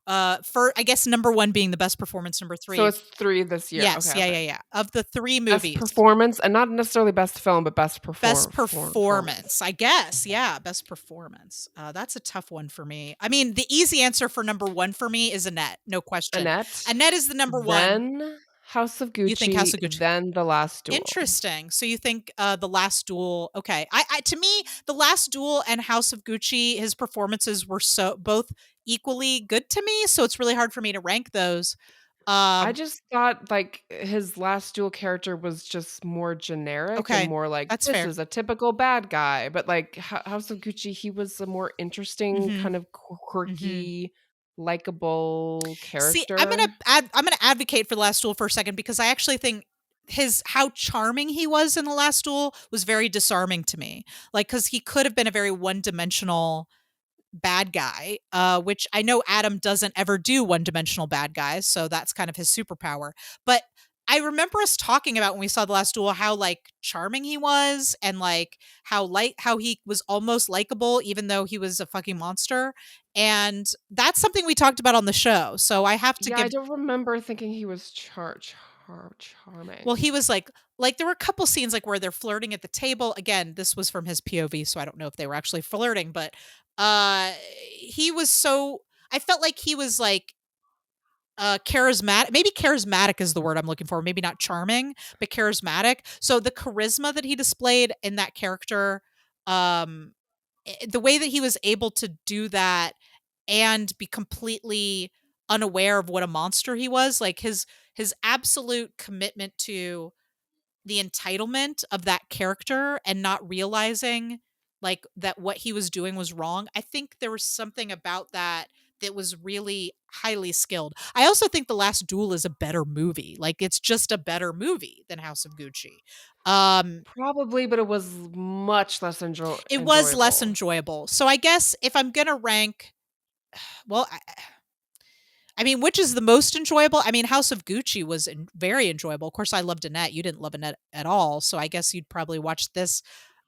For I guess number 1 being the best performance, number 3. So it's 3 this year. Yes, Okay, yeah. Of the 3 Best movies, performance, and not necessarily best film, but best performance, I guess. Yeah, best performance. That's a tough one for me. I mean, the easy answer for number 1 for me is Annette, no question. Annette is the number 1. Then House of Gucci. You think House of Gucci? Then The Last Duel. Interesting. So you think The Last Duel? Okay. I to me, The Last Duel and House of Gucci, his performances were so both equally good to me. So it's really hard for me to rank those. I just thought like his Last Duel character was just more generic Okay, and more like that's this fair. is a typical bad guy. But like House of Gucci, he was a more interesting Mhm. kind of quirky, likable See, character. I'm gonna advocate for The Last Duel for a second because I actually think how charming he was in The Last Duel was very disarming to me. Like, because he could have been a very one-dimensional bad guy, which I know Adam doesn't ever do one-dimensional bad guys, so that's kind of his superpower. But I remember us talking about when we saw The Last Duel how like charming he was and like how he was almost likable even though he was a fucking monster. And that's something we talked about on the show. So I have to I give don't remember thinking he was charming. well, he was like there were a couple scenes like where they're flirting at the table. Again, this was from his POV, so I don't know if they were actually flirting, but he was so I felt like he was like charismatic. Maybe charismatic is the word I'm looking for. Maybe not charming, but charismatic. So the charisma that he displayed in that character, um the way that he was able to do that and be completely unaware of what a monster he was, like his absolute commitment to the entitlement of that character and not realizing like that what he was doing was wrong. I think there was something about that that was really highly skilled. I also think The Last Duel is a better movie. Like, it's just a better movie than House of Gucci. Probably, but it was much less It was less enjoyable. enjoyable. So I guess if I'm gonna rank, well, I mean, which is the most enjoyable? I mean, House of Gucci was very enjoyable. Of course, I loved Annette. You didn't love Annette at all. So I guess you'd probably watch this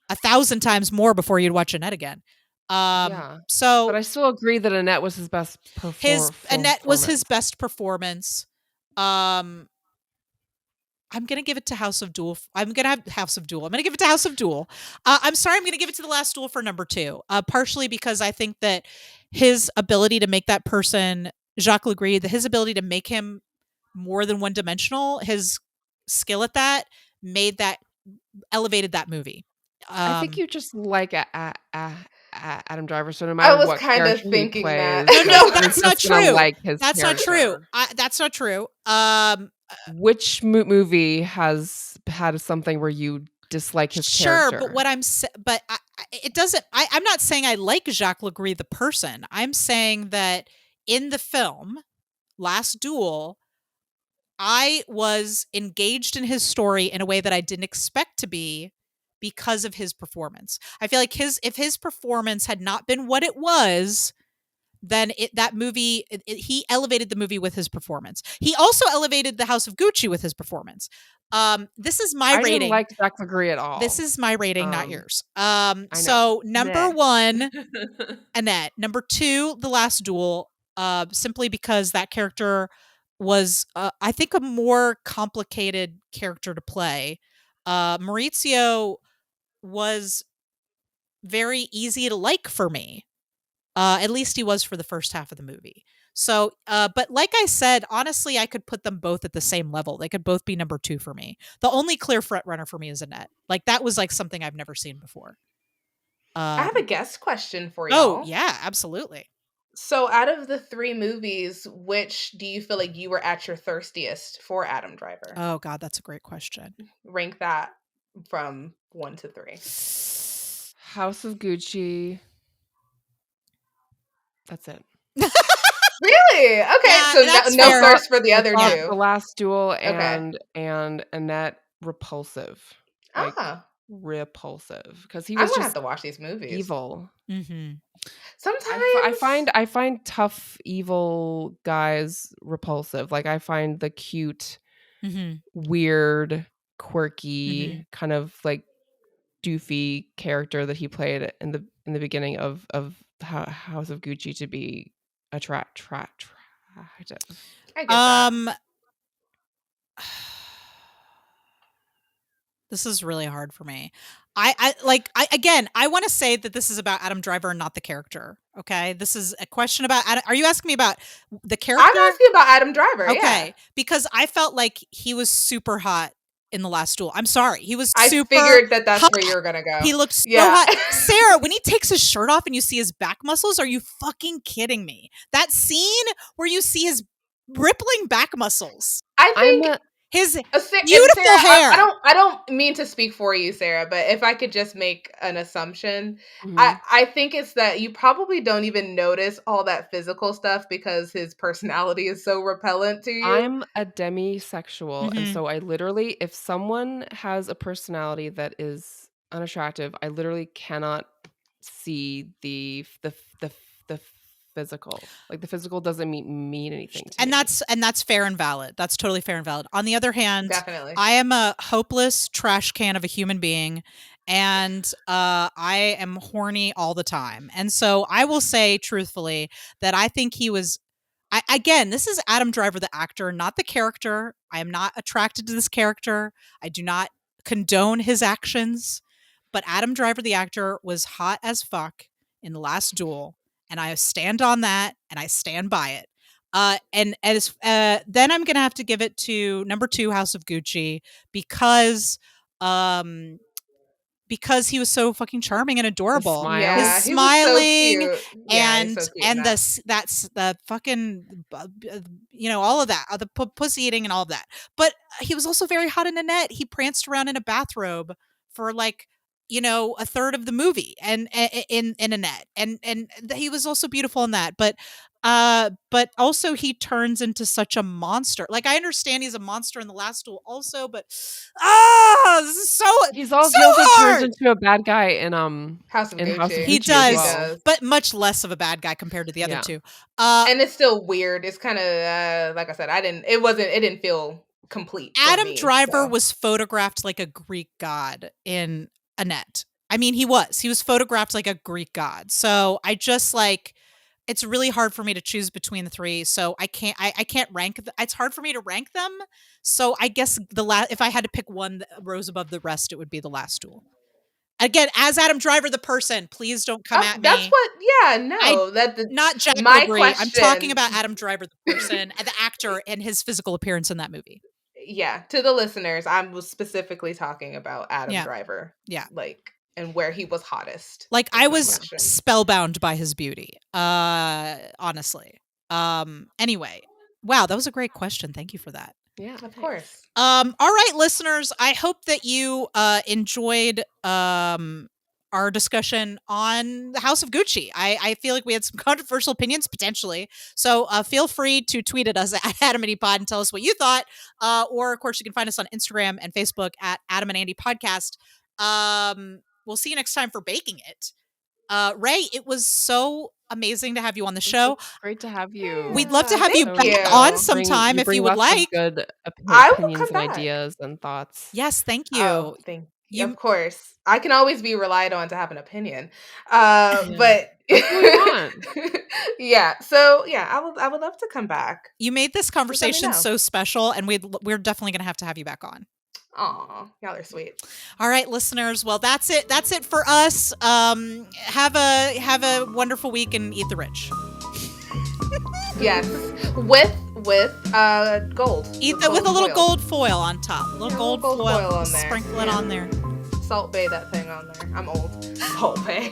1,000 times more before you'd watch Annette again. Yeah. But So I still agree that Annette was his best his Annette was his performance. best performance. I'm gonna give it to House of Duel. I'm gonna have House of Duel. I'm gonna give it to House of Duel. I'm sorry, I'm gonna give it to The Last Duel for number 2. Partially because I think that his ability to make that person Jacques Legree, his ability to make him more than one dimensional, his skill at that elevated that movie. I think you just like Adam Driver, so no I matter was what kind of character he thinking that. plays, like, No, you're that's not just gonna true. like his That's not true. character. That's not true. Which movie has had something where you dislike his character? But what it doesn't. I'm not saying I like Jacques Legree the person. I'm saying that in the film Last Duel, I was engaged in his story in a way that I didn't expect to be because of his performance. I feel like if his performance had not been what it was, then he elevated the movie with his performance. He also elevated The House of Gucci with his performance. This is my I didn't rating. like Jacques Legree at all. This is my rating, not yours. I know. So number Meh. 1, Annette. Number 2, The Last Duel. Simply because that character was, I think, a more complicated character to play. Maurizio was very easy to like for me. At least he was for the first half of the movie. So, but like I said, honestly, I could put them both at the same level. They could both be number 2 for me. The only clear front runner for me is Annette. Like, that was like something I've never seen before. I have a guest question for Oh, y'all. yeah, absolutely. So, out of the 3 movies, which do you feel like you were at your thirstiest for Adam Driver? Oh, God, that's a great question. Rank that from 1 to 3. House of Gucci. That's it. Really? Okay, Yeah, so that's no fair. thirst for the other The 2. Last Duel Okay. and Annette repulsive. Like, repulsive. Because he I'm was gonna have just to watch these movies. evil. Mm-hmm. Sometimes I find tough, evil guys repulsive. Like, I find the cute, weird, quirky, kind of like doofy character that he played in the beginning of House of Gucci to be attractive. I get that. This is really hard for me. I want to say that this is about Adam Driver and not the character. Okay, this is a question about Adam. Are you asking me about the character? I'm asking about Adam Driver. Okay, yeah. Because I felt like he was super hot in The Last Duel. I'm sorry, he was. I super figured that's hot. where you were gonna go. He looked so hot. Sarah, when he takes his shirt off and you see his back muscles, are you fucking kidding me? That scene where you see his rippling back muscles. I think his beautiful Sarah, hair. I don't mean to speak for you, Sarah, but if I could just make an assumption, I think it's that you probably don't even notice all that physical stuff because his personality is so repellent to you. I'm a demisexual, and so I literally, if someone has a personality that is unattractive, I literally cannot see the physical. Like, the physical doesn't mean anything to me. And that's fair and valid. That's totally fair and valid. On the other hand, definitely, I am a hopeless trash can of a human being, and I am horny all the time. And so I will say truthfully that I think he was. Again, this is Adam Driver, the actor, not the character. I am not attracted to this character. I do not condone his actions. But Adam Driver, the actor, was hot as fuck in The Last Duel. And I stand on that, and I stand by it. And as then I'm gonna have to give it to number 2, House of Gucci, because he was so fucking charming and adorable. Yeah, his smiling he was so cute. Yeah, so cute and that's the fucking all of that, the pussy eating and all of that. But he was also very hot in Annette. He pranced around in a bathrobe for like a third of the movie and in Annette, and he was also beautiful in that, but also he turns into such a monster. Like, I understand he's a monster in The Last Duel also, but this is so He so also turns hard. into a bad guy in House of Gucci. He as does, well. but much less of a bad guy compared to the other Yeah. two. And it's still weird. It's kind of like I said, it didn't feel complete for Adam me, Driver so. was photographed like a Greek god in Annette. I mean, he was photographed like a Greek god. So I just like, it's really hard for me to choose between the three. So I can't rank. It's hard for me to rank them. So I guess if I had to pick one that rose above the rest, it would be The Last Duel. Again, as Adam Driver, the person, please don't come at me. That's what. Yeah, no. Not Jack my O'Gree. question. I'm talking about Adam Driver, the person, the actor, and his physical appearance in that movie. Yeah, to the listeners, I was specifically talking about Adam Driver. Yeah. Like, and where he was hottest. Like, I was spellbound by his beauty. Honestly. Anyway. Wow, that was a great question. Thank you for that. Yeah, of course. All right, listeners. I hope that you enjoyed our discussion on the House of Gucci. I feel like we had some controversial opinions potentially. So feel free to tweet at us at Adam and Andy Pod and tell us what you thought. Or of course you can find us on Instagram and Facebook at Adam and Andy Podcast. We'll see you next time for Baking It. Ray, it was so amazing to have you on the show. Great to have you. We'd love to have you Thank back you. on sometime if you would lots of like. good I will opinions come and back. ideas and thoughts. Yes, thank you. Oh, thank you. Of course. I can always be relied on to have an opinion. But yeah. So yeah, I would love to come back. You made this conversation so special, and we're definitely going to have you back on. Aw, y'all are sweet. All right, listeners. Well, that's it. That's it for us. Have a wonderful week and eat the rich. Yes, with gold. Eat that with a little gold foil on top. A little gold foil on there. Sprinkle it on there. Salt Bay that thing on there. I'm old. Salt Bay.